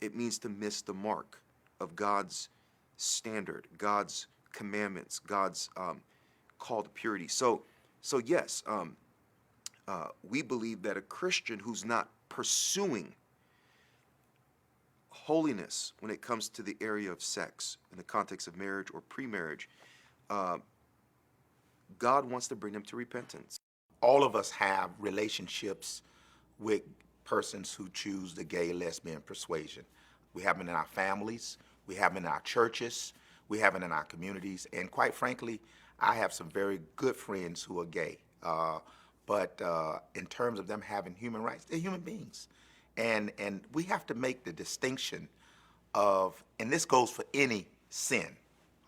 It means to miss the mark of God's standard, God's commandments, God's call to purity. So yes, we believe that a Christian who's not pursuing holiness when it comes to the area of sex in the context of marriage or pre-marriage, God wants to bring them to repentance. All of us have relationships with persons who choose the gay, lesbian persuasion. We have it in our families, we have it in our churches, we have it in our communities, and quite frankly, I have some very good friends who are gay. But in terms of them having human rights, they're human beings. And we have to make the distinction of, and this goes for any sin,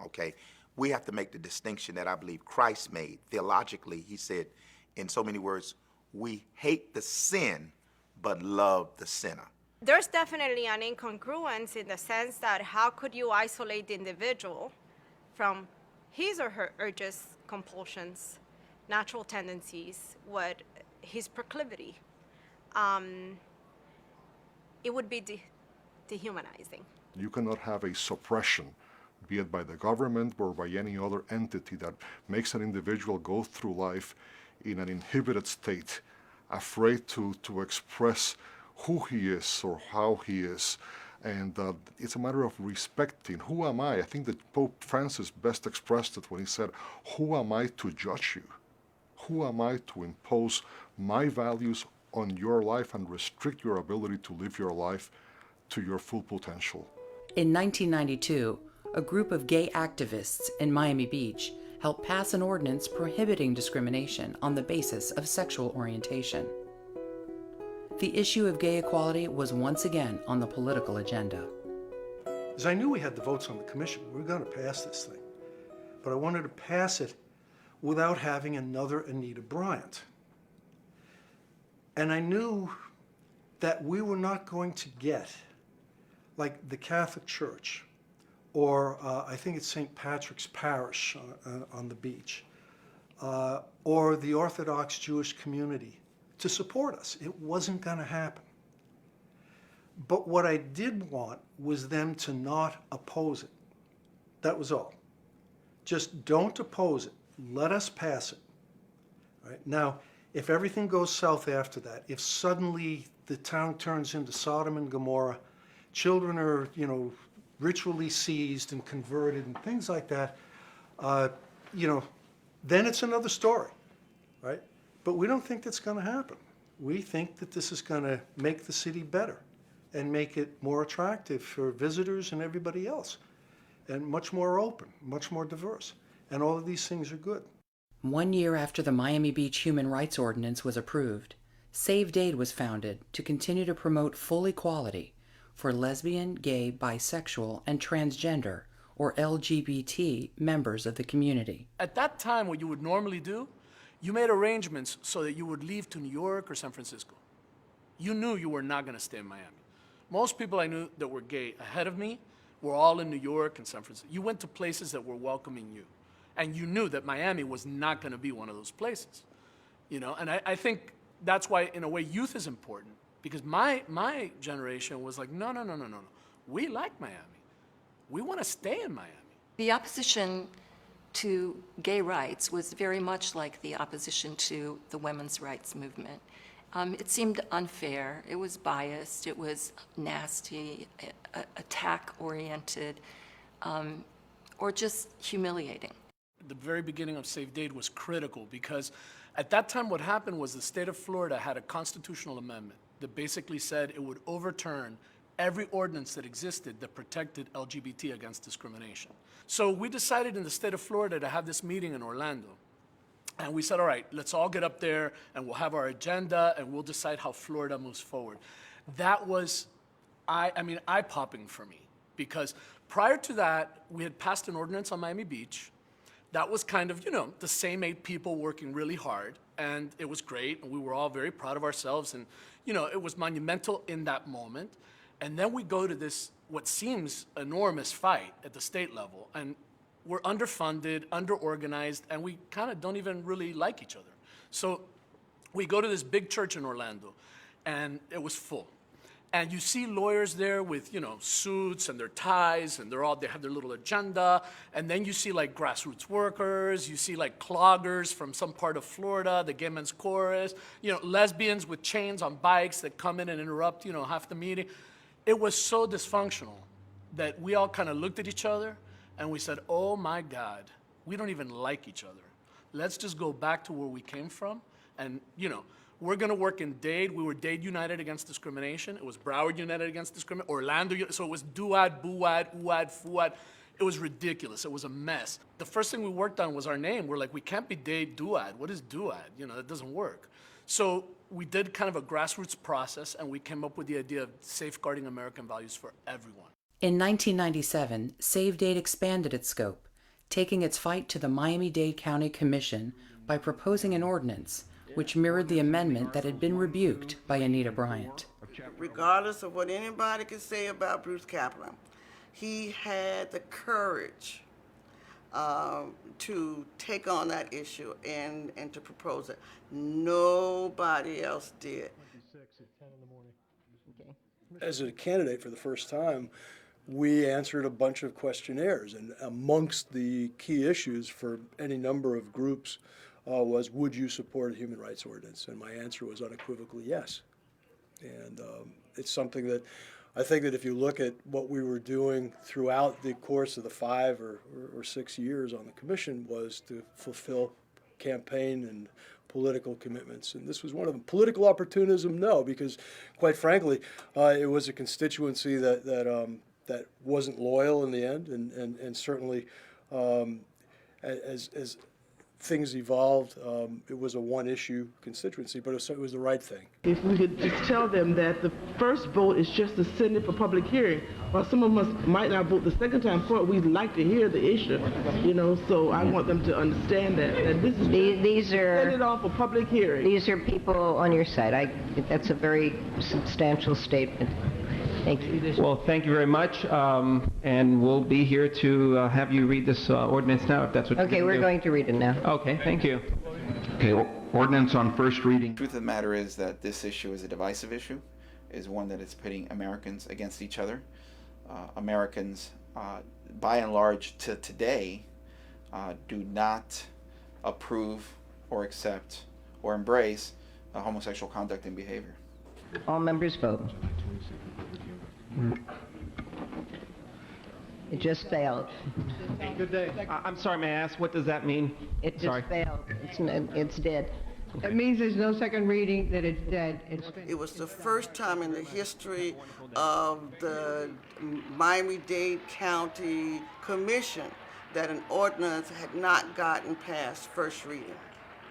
okay? We have to make the distinction that I believe Christ made. Theologically, he said, in so many words, we hate the sin, but love the sinner. There's definitely an incongruence in the sense that how could you isolate the individual from his or her urges, compulsions, natural tendencies, what his proclivity? It would be dehumanizing. You cannot have a suppression, be it by the government or by any other entity, that makes an individual go through life in an inhibited state, afraid to express who he is or how he is. And it's a matter of respecting. Who am I? I think that Pope Francis best expressed it when he said, who am I to judge you? Who am I to impose my values on your life and restrict your ability to live your life to your full potential? In 1992, a group of gay activists in Miami Beach helped pass an ordinance prohibiting discrimination on the basis of sexual orientation. The issue of gay equality was once again on the political agenda. As I knew we had the votes on the commission, we were going to pass this thing. But I wanted to pass it without having another Anita Bryant. And I knew that we were not going to get, like the Catholic Church, or I think it's St. Patrick's Parish on the beach, or the Orthodox Jewish community to support us. It wasn't going to happen. But what I did want was them to not oppose it. That was all. Just don't oppose it. Let us pass it. Right? Now, if everything goes south after that, if suddenly the town turns into Sodom and Gomorrah, children are, ritually seized and converted and things like that, then it's another story, right? But we don't think that's going to happen. We think that this is going to make the city better and make it more attractive for visitors and everybody else, and much more open, much more diverse. And all of these things are good. 1 year after the Miami Beach Human Rights Ordinance was approved, SNOWED was founded to continue to promote full equality for lesbian, gay, bisexual, and transgender, or LGBT, members of the community. At that time, what you would normally do, you made arrangements so that you would leave to New York or San Francisco. You knew you were not going to stay in Miami. Most people I knew that were gay ahead of me were all in New York and San Francisco. You went to places that were welcoming you. And you knew that Miami was not going to be one of those places. And I think that's why, in a way, youth is important. Because my generation was like, no. We like Miami. We want to stay in Miami. The opposition to gay rights was very much like the opposition to the women's rights movement. It seemed unfair, it was biased, it was nasty, attack-oriented, or just humiliating. The very beginning of SNOWED was critical because at that time what happened was the state of Florida had a constitutional amendment that basically said it would overturn every ordinance that existed that protected LGBT against discrimination. So we decided in the state of Florida to have this meeting in Orlando. And we said, all right, let's all get up there and we'll have our agenda and we'll decide how Florida moves forward. That was, eye-popping for me because prior to that, we had passed an ordinance on Miami Beach that was kind of, the same 8 people working really hard, and it was great, and we were all very proud of ourselves, and, it was monumental in that moment. And then we go to this, what seems enormous fight at the state level, and we're underfunded, underorganized, and we kind of don't even really like each other. So we go to this big church in Orlando, and it was full. And you see lawyers there with, suits and their ties, and they have their little agenda. And then you see like grassroots workers, you see like cloggers from some part of Florida, the Gay Men's Chorus, lesbians with chains on bikes that come in and interrupt, half the meeting. It was so dysfunctional that we all kind of looked at each other and we said, oh my God, we don't even like each other. Let's just go back to where we came from. And, we're going to work in Dade. We were Dade United Against Discrimination. It was Broward United Against Discrimination. Orlando, so it was DUAD, BUAD, UAD, FUAD. It was ridiculous. It was a mess. The first thing we worked on was our name. We're like, we can't be Dade DUAD. What is DUAD? That doesn't work. So we did kind of a grassroots process, and we came up with the idea of safeguarding American values for everyone. In 1997, Save Dade expanded its scope, taking its fight to the Miami-Dade County Commission by proposing an ordinance which mirrored the amendment that had been rebuked by Anita Bryant. Regardless of what anybody could say about Bruce Kaplan, he had the courage to take on that issue and to propose it. Nobody else did. As a candidate for the first time, we answered a bunch of questionnaires, and amongst the key issues for any number of groups was, would you support a human rights ordinance? And my answer was unequivocally yes. And it's something that I think that if you look at what we were doing throughout the course of the 5 or 6 years on the commission was to fulfill campaign and political commitments. And this was one of them. Political opportunism, no, because quite frankly, it was a constituency that wasn't loyal in the end, and certainly as things evolved, it was a one-issue constituency, but it was the right thing. If we could just tell them that the first vote is just to send it for public hearing, while some of us might not vote the second time for it, we'd like to hear the issue, so I want them to understand that this is these are send it off for public hearing. These are people on your side. That's a very substantial statement. Thank you. Well, thank you very much, and we'll be here to have you read this ordinance now, if that's what you're Okay, going to do. we're going to read it now. Okay, thank you. Okay, ordinance on first reading. The truth of the matter is that this issue is a divisive issue, is one that is pitting Americans against each other. Americans, by and large, to today, do not approve or accept or embrace homosexual conduct and behavior. All members vote. It just failed. Good day. I'm sorry, may I ask, what does that mean? It just failed. It's dead. It means there's no second reading, that it's dead. It was the first time in the history of the Miami-Dade County Commission that an ordinance had not gotten past first reading.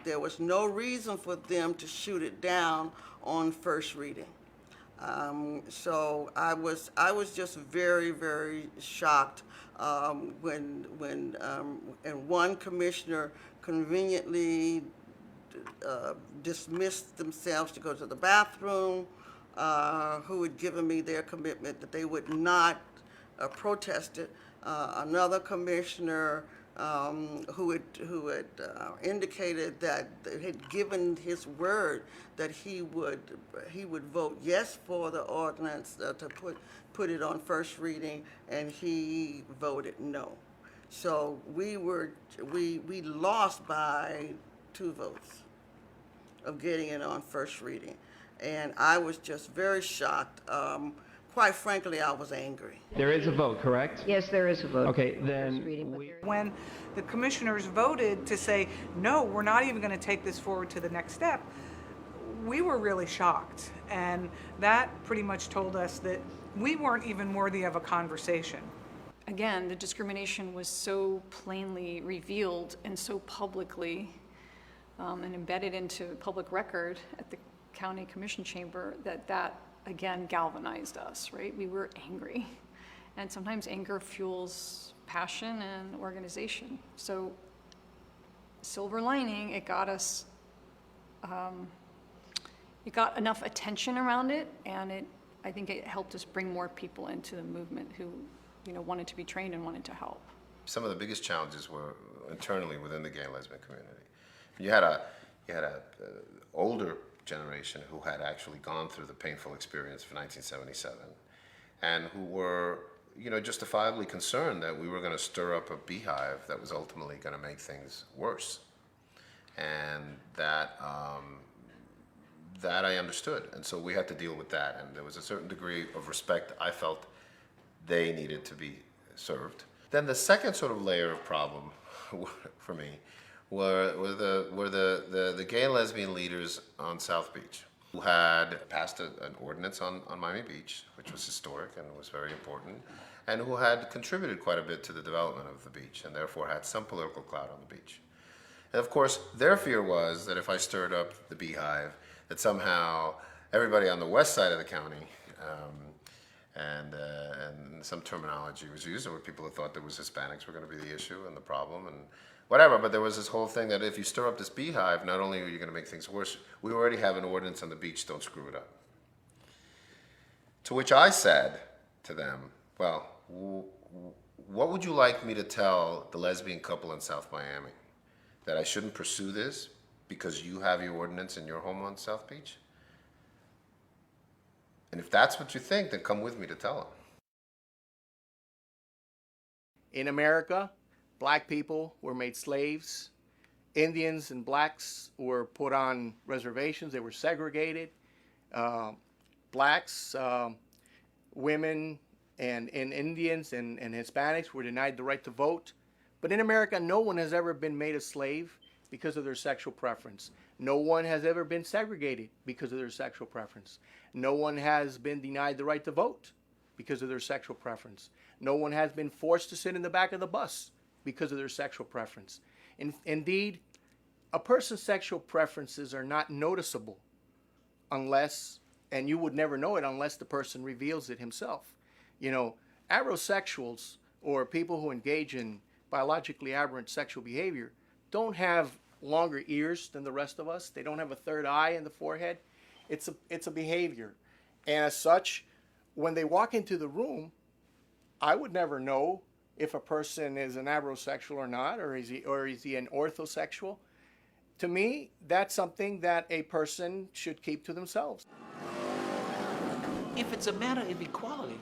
There was no reason for them to shoot it down on first reading. So I was just very, very shocked when and one commissioner conveniently dismissed themselves to go to the bathroom, who had given me their commitment that they would not protest it. Another commissioner who had indicated that had given his word that he would vote yes for the ordinance to put it on first reading, and he voted no. So we lost by 2 votes of getting it on first reading, and I was just very shocked. Quite frankly, I was angry. There is a vote, correct? Yes, there is a vote. Okay, then when the commissioners voted to say, no, we're not even going to take this forward to the next step, we were really shocked. And that pretty much told us that we weren't even worthy of a conversation. Again, the discrimination was so plainly revealed and so publicly and embedded into public record at the county commission chamber that again galvanized us, right? We were angry. And sometimes anger fuels passion and organization. So silver lining, it got us, it got enough attention around it, and I think it helped us bring more people into the movement who, wanted to be trained and wanted to help. Some of the biggest challenges were internally within the gay and lesbian community. You had a older generation who had actually gone through the painful experience of 1977, and who were, justifiably concerned that we were going to stir up a beehive that was ultimately going to make things worse, and that I understood, and so we had to deal with that, and there was a certain degree of respect I felt they needed to be served. Then the second sort of layer of problem for me were the gay and lesbian leaders on South Beach, who had passed an ordinance on Miami Beach, which was historic and was very important, and who had contributed quite a bit to the development of the beach, and therefore had some political clout on the beach. And of course, their fear was that if I stirred up the beehive, that somehow everybody on the west side of the county, and some terminology was used, there were people who thought that was Hispanics were going to be the issue and the problem and whatever, but there was this whole thing that if you stir up this beehive, not only are you going to make things worse, we already have an ordinance on the beach, don't screw it up. To which I said to them, well, what would you like me to tell the lesbian couple in South Miami? That I shouldn't pursue this because you have your ordinance in your home on South Beach? And if that's what you think, then come with me to tell them. In America, black people were made slaves. Indians and blacks were put on reservations. They were segregated. Blacks, women, and Indians and Hispanics were denied the right to vote. But in America, no one has ever been made a slave because of their sexual preference. No one has ever been segregated because of their sexual preference. No one has been denied the right to vote because of their sexual preference. No one has been forced to sit in the back of the bus because of their sexual preference. Indeed, a person's sexual preferences are not noticeable unless, and you would never know it unless the person reveals it himself. Aerosexuals, or people who engage in biologically aberrant sexual behavior, don't have longer ears than the rest of us. They don't have a third eye in the forehead. It's a behavior. And as such, when they walk into the room, I would never know if a person is an aberosexual or not, or is he an orthosexual. To me, that's something that a person should keep to themselves. If it's a matter of equality,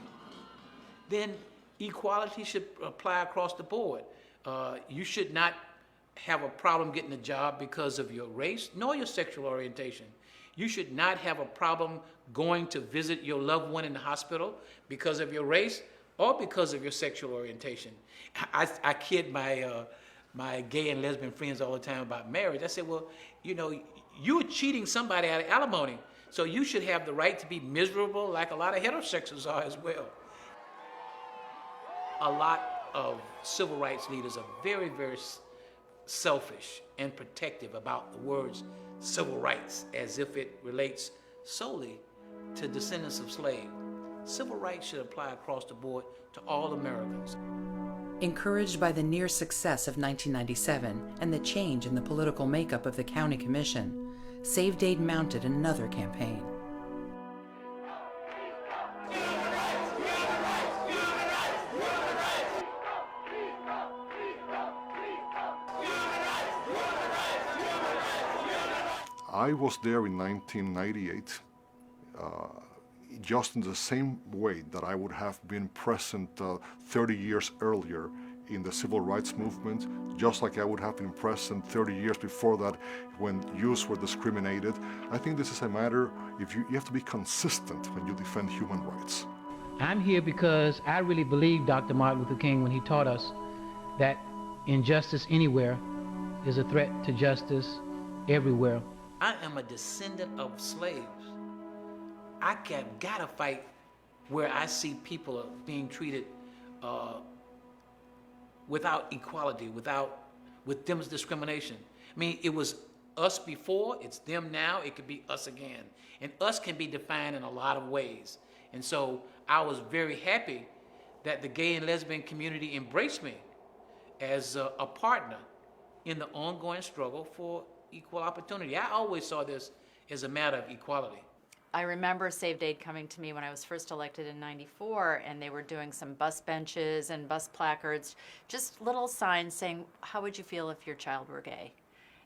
then equality should apply across the board. You should not have a problem getting a job because of your race nor your sexual orientation. You should not have a problem going to visit your loved one in the hospital because of your race or because of your sexual orientation. I kid my gay and lesbian friends all the time about marriage. I said, well, you're cheating somebody out of alimony, so you should have the right to be miserable like a lot of heterosexuals are as well. A lot of civil rights leaders are very, very selfish and protective about the words civil rights as if it relates solely to descendants of slaves. Civil rights should apply across the board to all Americans. Encouraged by the near success of 1997 and the change in the political makeup of the county commission, SAVED mounted another campaign. I was there in 1998, just in the same way that I would have been present 30 years earlier in the civil rights movement, just like I would have been present 30 years before that when youths were discriminated. I think this is a matter, you have to be consistent when you defend human rights. I'm here because I really believe Dr. Martin Luther King when he taught us that injustice anywhere is a threat to justice everywhere. I am a descendant of slaves. I gotta fight where I see people being treated without equality, with them discrimination. I mean, it was us before, it's them now, it could be us again. And us can be defined in a lot of ways. And so I was very happy that the gay and lesbian community embraced me as a partner in the ongoing struggle for equal opportunity. I always saw this as a matter of equality. I remember Saved Aid coming to me when I was first elected in '94, and they were doing some bus benches and bus placards, just little signs saying, how would you feel if your child were gay?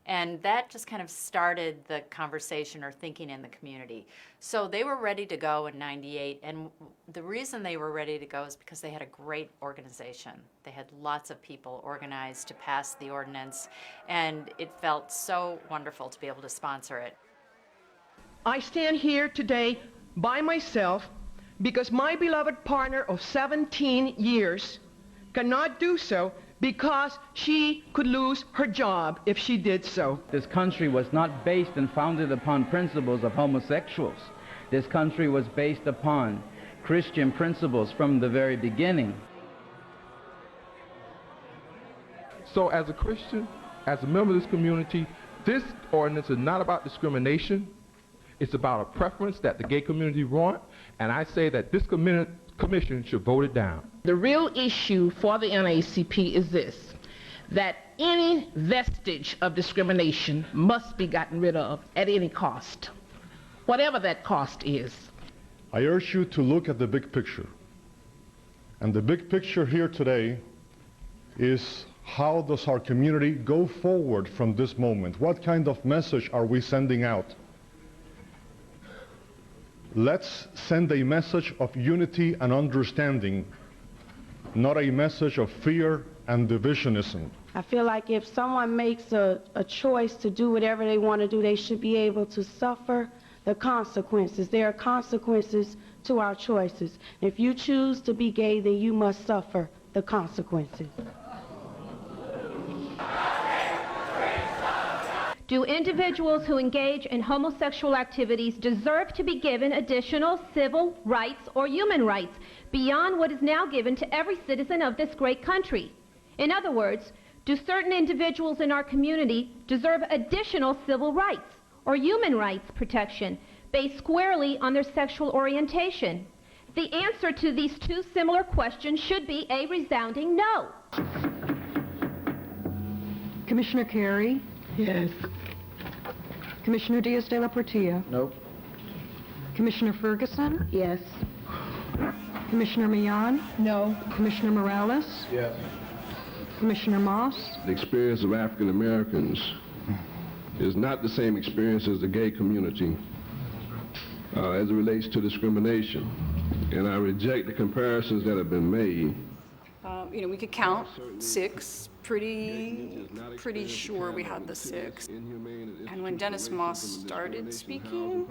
And that just kind of started the conversation or thinking in the community. So they were ready to go in '98, and the reason they were ready to go is because they had a great organization. They had lots of people organized to pass the ordinance, and it felt so wonderful to be able to sponsor it. I stand here today by myself because my beloved partner of 17 years cannot do so because she could lose her job if she did so. This country was not based and founded upon principles of homosexuals. This country was based upon Christian principles from the very beginning. So as a Christian, as a member of this community, this ordinance is not about discrimination. It's about a preference that the gay community want, and I say that this commission should vote it down. The real issue for the NAACP is this, that any vestige of discrimination must be gotten rid of at any cost, whatever that cost is. I urge you to look at the big picture. And the big picture here today is, how does our community go forward from this moment? What kind of message are we sending out? Let's send a message of unity and understanding, not a message of fear and divisionism. I feel like if someone makes a choice to do whatever they want to do, they should be able to suffer the consequences. There are consequences to our choices. If you choose to be gay, then you must suffer the consequences. Do individuals who engage in homosexual activities deserve to be given additional civil rights or human rights beyond what is now given to every citizen of this great country? In other words, do certain individuals in our community deserve additional civil rights or human rights protection based squarely on their sexual orientation? The answer to these two similar questions should be a resounding no. Commissioner Carey? Yes. Commissioner Diaz de la Portilla? Nope. Commissioner Ferguson? Yes. Commissioner Millan? No. Commissioner Morales? Yes. Commissioner Moss? The experience of African Americans is not the same experience as the gay community as it relates to discrimination. And I reject the comparisons that have been made. We could count 6. Pretty sure we had the 6. And when Dennis Moss started speaking,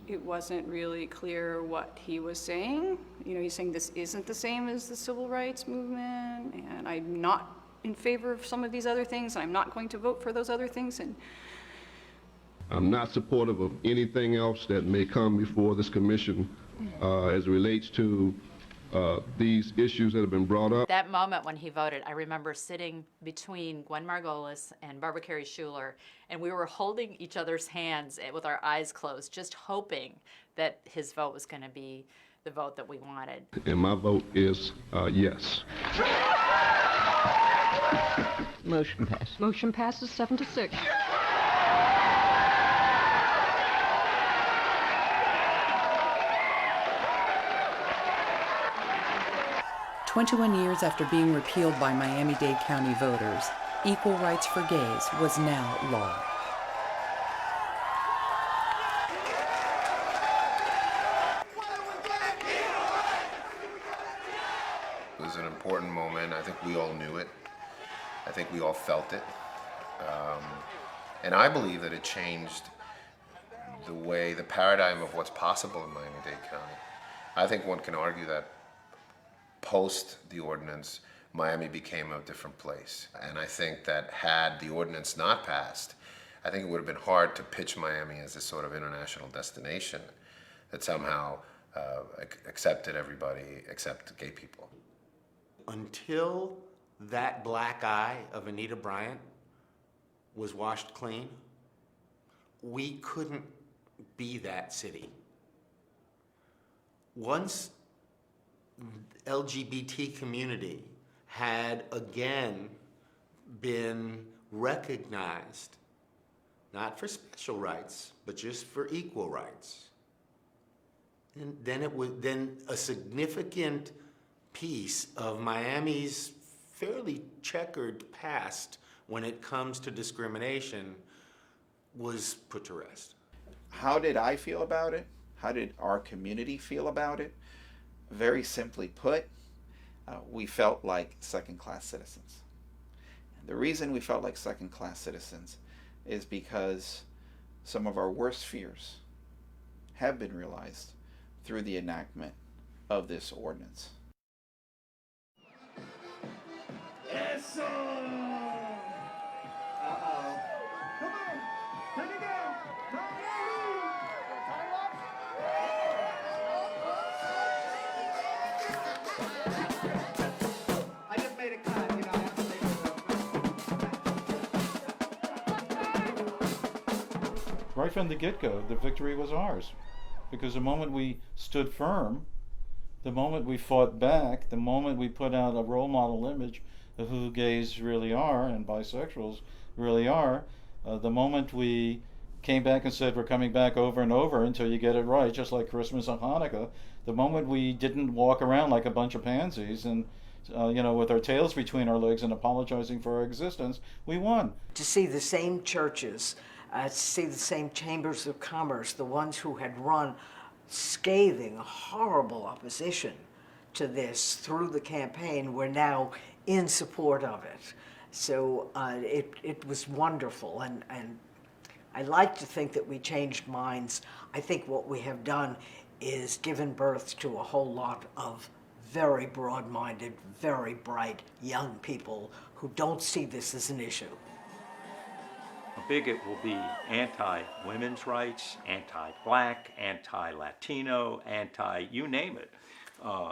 it wasn't really clear what he was saying. He's saying this isn't the same as the civil rights movement, and I'm not in favor of some of these other things, and I'm not going to vote for those other things. And I'm not supportive of anything else that may come before this commission as it relates to these issues that have been brought up. That moment when he voted, I remember sitting between GWEN Margolis and Barbara Carey Schuler, and we were holding each other's hands with our eyes closed, just hoping that his vote was going to be the vote that we wanted. And my vote is yes. Motion passed. Motion passes 7-6. 21 years after being repealed by Miami-Dade County voters, equal rights for gays was now law. It was an important moment. I think we all knew it. I think we all felt it. And I believe that it changed the paradigm of what's possible in Miami-Dade County. I think one can argue that post the ordinance, Miami became a different place. And I think that had the ordinance not passed, I think it would have been hard to pitch Miami as this sort of international destination that somehow accepted everybody except gay people. Until that black eye of Anita Bryant was washed clean, we couldn't be that city. Once LGBT community had again been recognized, not for special rights, but just for equal rights. And then a significant piece of Miami's fairly checkered past when it comes to discrimination was put to rest. How did I feel about it? How did our community feel about it? Very simply put, we felt like second-class citizens. And the reason we felt like second-class citizens is because some of our worst fears have been realized through the enactment of this ordinance. Yes, sir! Uh-oh. Come on, bring it down. I just made a cut, you know, I have to make it. Right from the get-go, the victory was ours. Because the moment we stood firm, the moment we fought back, the moment we put out a role model image of who gays really are and bisexuals really are, the moment we came back and said we're coming back over and over until you get it right, just like Christmas and Hanukkah, the moment we didn't walk around like a bunch of pansies and with our tails between our legs and apologizing for our existence, we won. To see the same churches, to see the same chambers of commerce, the ones who had run scathing, horrible opposition to this through the campaign were now in support of it. So it was wonderful, and I like to think that we changed minds. I think what we have done is given birth to a whole lot of very broad-minded, very bright young people who don't see this as an issue. A bigot will be anti-women's rights, anti-black, anti-Latino, you name it,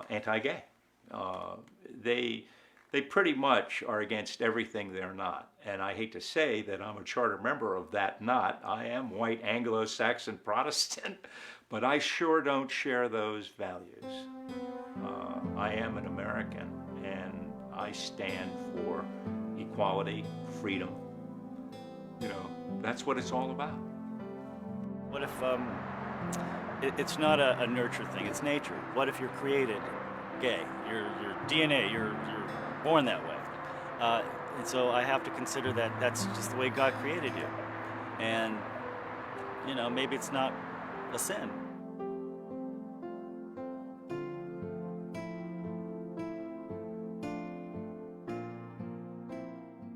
anti-gay. They pretty much are against everything they're not. And I hate to say that I'm a charter member of that not. I am white Anglo-Saxon Protestant, but I sure don't share those values. I am an American, and I stand for equality, freedom. That's what it's all about. What if it's not a nurture thing, it's nature? What if you're created gay? Your DNA, you're born that way. And so I have to consider that that's just the way God created you. And, maybe it's not a sin.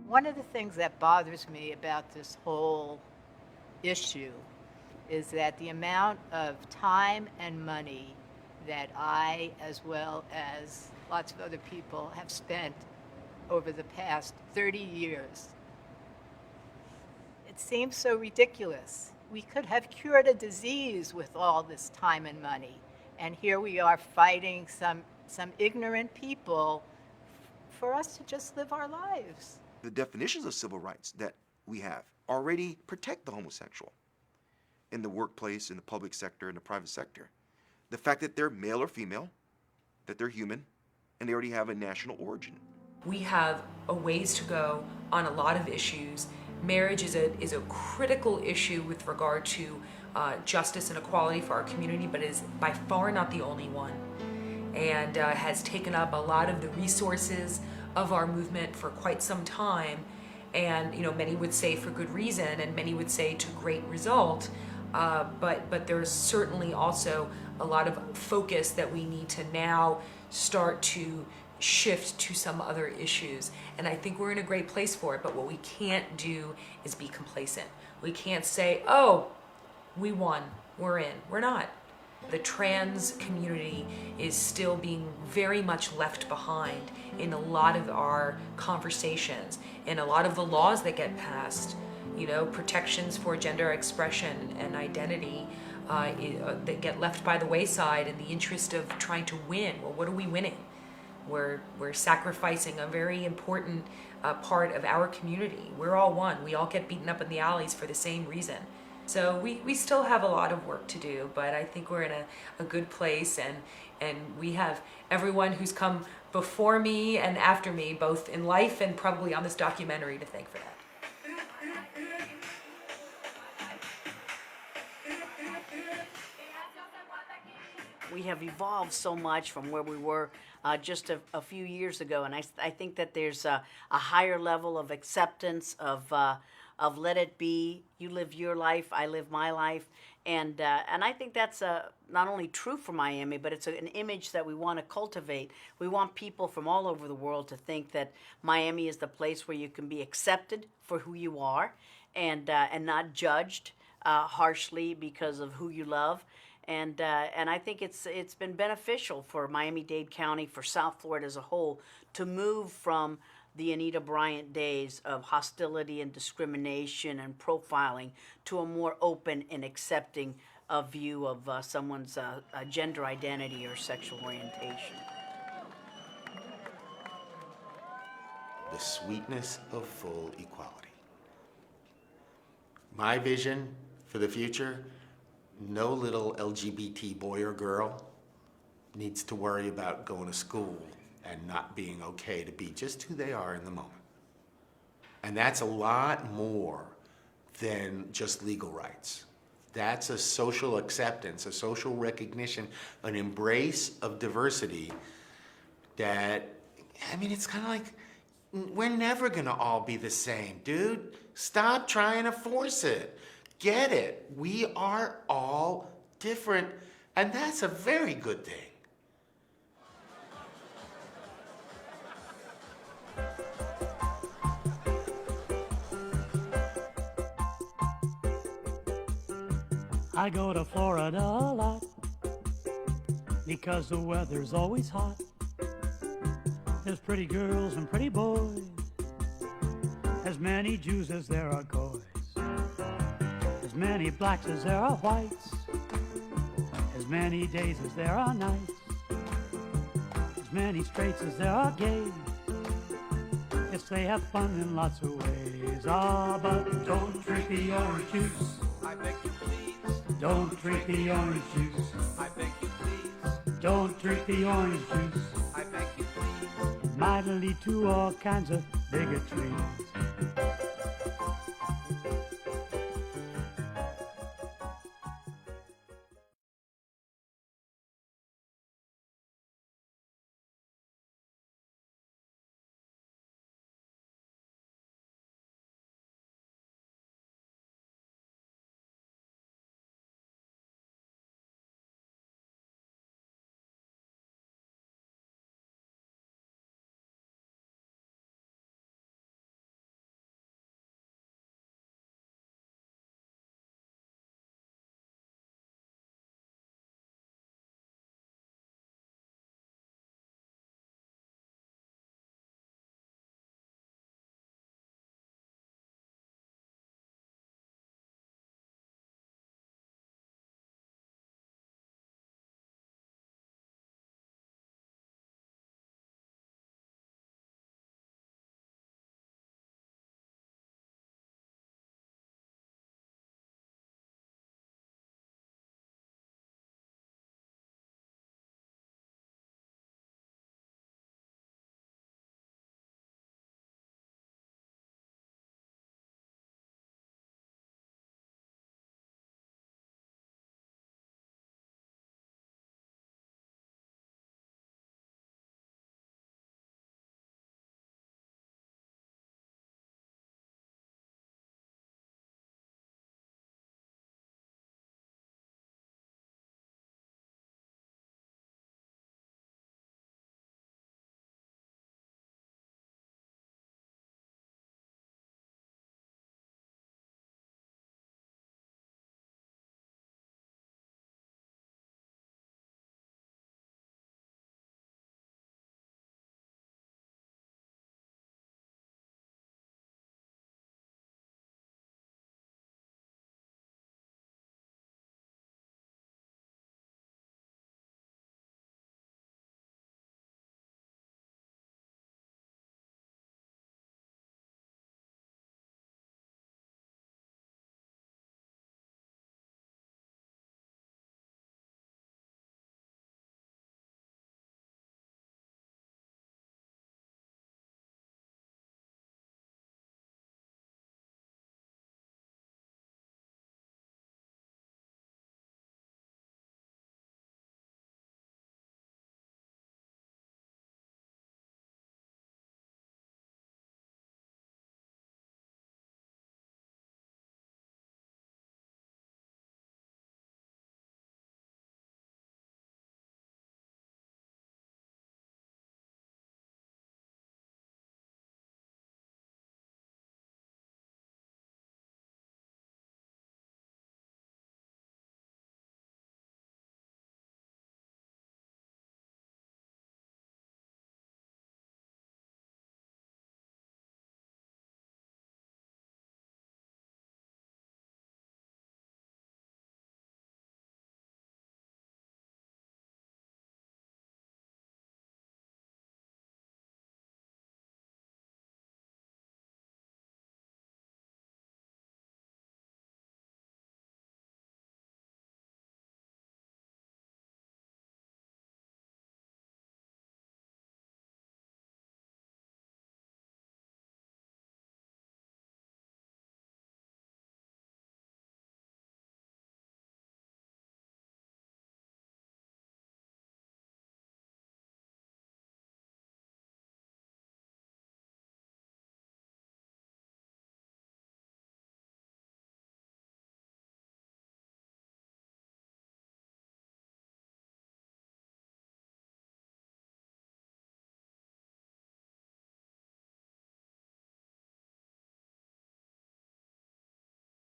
One of the things that bothers me about this whole issue is that the amount of time and money that I, as well as lots of other people, have spent over the past 30 years. It seems so ridiculous. We could have cured a disease with all this time and money, and here we are fighting some ignorant people for us to just live our lives. The definitions of civil rights that we have already protect the homosexual in the workplace, in the public sector, in the private sector. The fact that they're male or female, that they're human, and they already have a national origin. We have a ways to go on a lot of issues. Marriage is a critical issue with regard to justice and equality for our community, but is by far not the only one, and has taken up a lot of the resources of our movement for quite some time, and many would say for good reason, and many would say to great result, but there's certainly also a lot of focus that we need to now start to shift to some other issues, and I think we're in a great place for it. But what we can't do is be complacent. We can't say, oh, we won, we're in. We're not. The trans community is still being very much left behind in a lot of our conversations, in a lot of the laws that get passed. Protections for gender expression and identity that get left by the wayside in the interest of trying to win. Well, what are we winning? We're sacrificing a very important part of our community. We're all one. We all get beaten up in the alleys for the same reason. So we still have a lot of work to do, but I think we're in a good place, and we have everyone who's come before me and after me, both in life and probably on this documentary, to thank for that. we have evolved so much from where we were just a few years ago, and I think that there's a higher level of acceptance of let it be. You live your life, I live my life, and I think that's not only true for Miami, but it's an image that we want to cultivate. We want people from all over the world to think that Miami is the place where you can be accepted for who you are, and not judged harshly because of who you love. And I think it's been beneficial for Miami-Dade County, for South Florida as a whole, to move from the Anita Bryant days of hostility and discrimination and profiling to a more open and accepting view of someone's gender identity or sexual orientation. The sweetness of full equality. My vision for the future, no little LGBT boy or girl needs to worry about going to school and not being okay to be just who they are in the moment. And that's a lot more than just legal rights. That's a social acceptance, a social recognition, an embrace of diversity that, I mean, it's kind of like, we're never gonna all be the same, dude. Stop trying to force it. Get it. We are all different, and that's a very good thing. I go to Florida a lot because the weather's always hot. There's pretty girls and pretty boys, as many Jews as there are goys, as many blacks as there are whites, as many days as there are nights, as many straights as there are gays. Yes, they have fun in lots of ways. Ah, but don't drink the orange juice. I beg you please. Don't drink the orange juice. I beg you please. Don't drink the orange juice. I beg you please. It might lead to all kinds of bigotry.